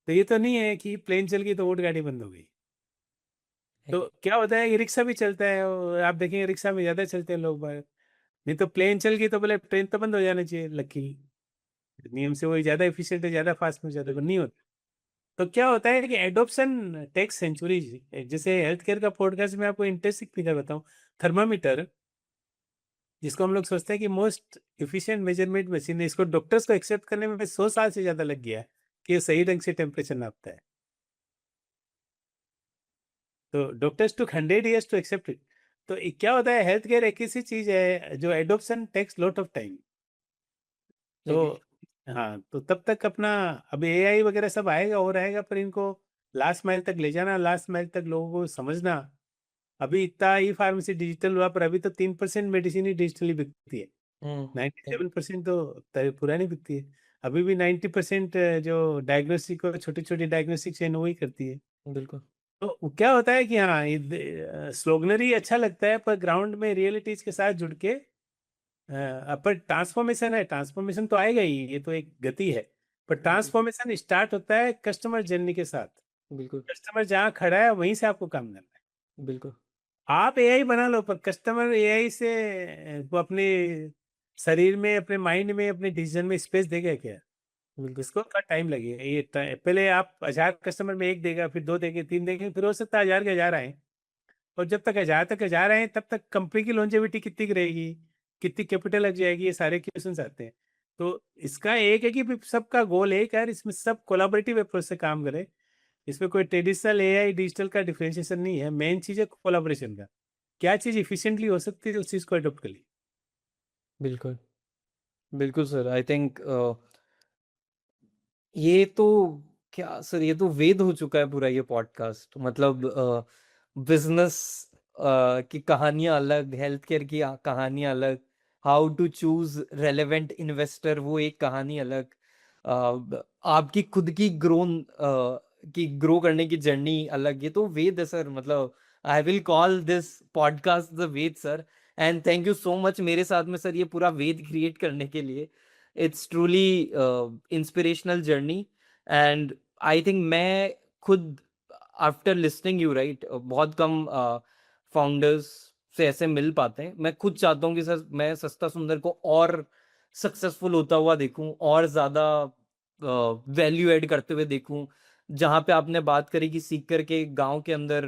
तो ये तो नहीं है कि प्लेन चल गई तो ऊँट गाड़ी बंद हो गई। तो क्या होता है कि रिक्शा भी चलता है, और आप देखेंगे रिक्शा में ज़्यादा चलते हैं लोग बाहर। नहीं तो प्लेन चल गई तो बोले ट्रेन तो बंद हो जाना चाहिए, लकी नियम से वही ज़्यादा एफिशिएंट है, ज़्यादा फास्ट में ज़्यादा, पर नहीं होता। तो क्या होता है कि एडोप्शन टेक्स सेंचुरीज। जैसे हेल्थ केयर का पॉडकास्ट में आपको इंटरेस्टिंग फिगर बताऊं, थर्मामीटर जिसको हम लोग सोचते हैं कि मोस्ट इफिशिएंट मेजरमेंट मशीन है, इसको डॉक्टर्स को एक्सेप्ट करने में 100 साल से ज़्यादा लग गया है कि ये सही ढंग से टेम्परेचर नापता है। तो doctors to 100 years to accept it. तो क्या होता है, हेल्थ केयर एक ऐसी चीज है जो adoption takes lot of time. तो एग्री। हाँ, तो तब तक अपना, अब एआई वगैरह सब आएगा और आएगा, पर इनको लास्ट माइल तक ले जाना, लास्ट माइल तक लोगों को समझना। अभी इतना ई फार्मेसी डिजिटल हुआ, पर अभी तो 3% मेडिसिन ही डिजिटली बिकती है। हम्म। 97% तो पुरानी बिकती है। अभी भी 90% जो डायग्नोस्टिक और छोटी छोटी डायग्नोस्टिक चेन वही करती है। बिल्कुल। तो क्या होता है कि हाँ, स्लोगनरी अच्छा लगता है, पर ग्राउंड में रियलिटीज के साथ जुड़ के पर ट्रांसफॉर्मेशन है, ट्रांसफॉर्मेशन तो आएगा ही, ये तो एक गति है। पर ट्रांसफॉर्मेशन स्टार्ट होता है कस्टमर जर्नी के साथ। बिल्कुल। कस्टमर जहाँ खड़ा है वहीं से आपको काम करना है। बिल्कुल। आप एआई बना लो, पर कस्टमर एआई से वो अपने शरीर में, अपने माइंड में, अपने डिसीजन में स्पेस देगा क्या? बिल्कुल इसको थोड़ा टाइम लगेगा, ये पहले आप 1000 कस्टमर में एक देगा, फिर 2 देंगे, 3 देंगे, फिर हो सकता है 1000 के 1000 आए। और जब तक 1000 तक 1000 आए, तब तक कंपनी की लॉन्जेविटी कितनी की रहेगी, कितनी कैपिटल लग जाएगी, ये सारे क्वेश्चन आते हैं। तो इसका एक है कि भी सबका गोल एक है यार, इसमें सब कोलाबरेटिव अप्रोच से काम करें। इसमें कोई ट्रेडिशनल एआई डिजिटल का डिफरेंशिएशन नहीं है, मेन चीज़ है कोलाबोरेशन का। क्या चीज़ इफिशिएंटली हो सकती है उस चीज़ को अडोप्ट कर ली। बिल्कुल बिल्कुल सर। आई थिंक ये तो क्या सर, ये तो वेद हो चुका है पूरा ये पॉडकास्ट। मतलब बिजनेस की कहानियां अलग, हेल्थ केयर की कहानियां अलग, how to choose relevant investor वो एक कहानी अलग, आपकी खुद की ग्रो करने की जर्नी अलग। ये तो वेद है सर। मतलब I will call this podcast the Ved sir. And thank you so much मेरे साथ में सर ये पूरा वेद क्रिएट करने के लिए। It's truly inspirational journey. And I think मैं खुद आफ्टर लिसनिंग यू राइट, बहुत कम फाउंडर्स से ऐसे मिल पाते हैं। मैं खुद चाहता हूँ कि सर मैं सस्ता सुंदर को और सक्सेसफुल होता हुआ देखूं, और ज्यादा वैल्यू ऐड करते हुए देखूं। जहाँ पे आपने बात करी कि सीकर के गांव के अंदर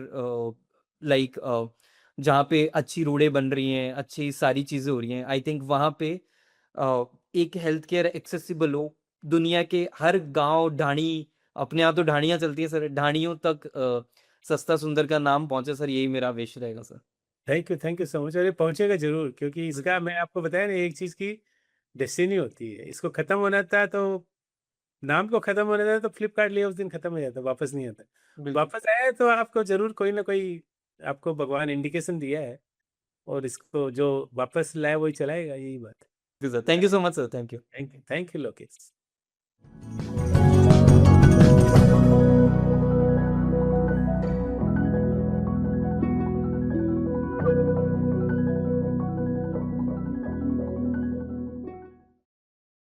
लाइक जहाँ पे अच्छी रोडें बन रही हैं, अच्छी सारी चीजें हो रही हैं, आई थिंक वहाँ पे एक हेल्थ केयर एक्सेसिबल हो दुनिया के हर गांव, ढाणी, अपने यहाँ तो ढाणियाँ चलती है सर, ढाणियों तक सस्ता सुंदर का नाम पहुंचे सर, यही मेरा विश रहेगा sir. Thank you so much. अरे पहुंचेगा जरूर, क्योंकि इसका बिल्कुल मैं आपको बताया ना, एक चीज़ की डेस्टिनी होती है। इसको खत्म होना था तो नाम को खत्म होने था, तो फ्लिपकार्ट लिया उस दिन खत्म हो जाता, वापस नहीं आता। बिल्कुल वापस आया है तो आपको जरूर कोई ना कोई, आपको भगवान इंडिकेशन दिया है, और इसको जो वापस लाए वही चलाएगा, यही बात sir. Thank you so much sir, thank you. है। Thank you Lokesh.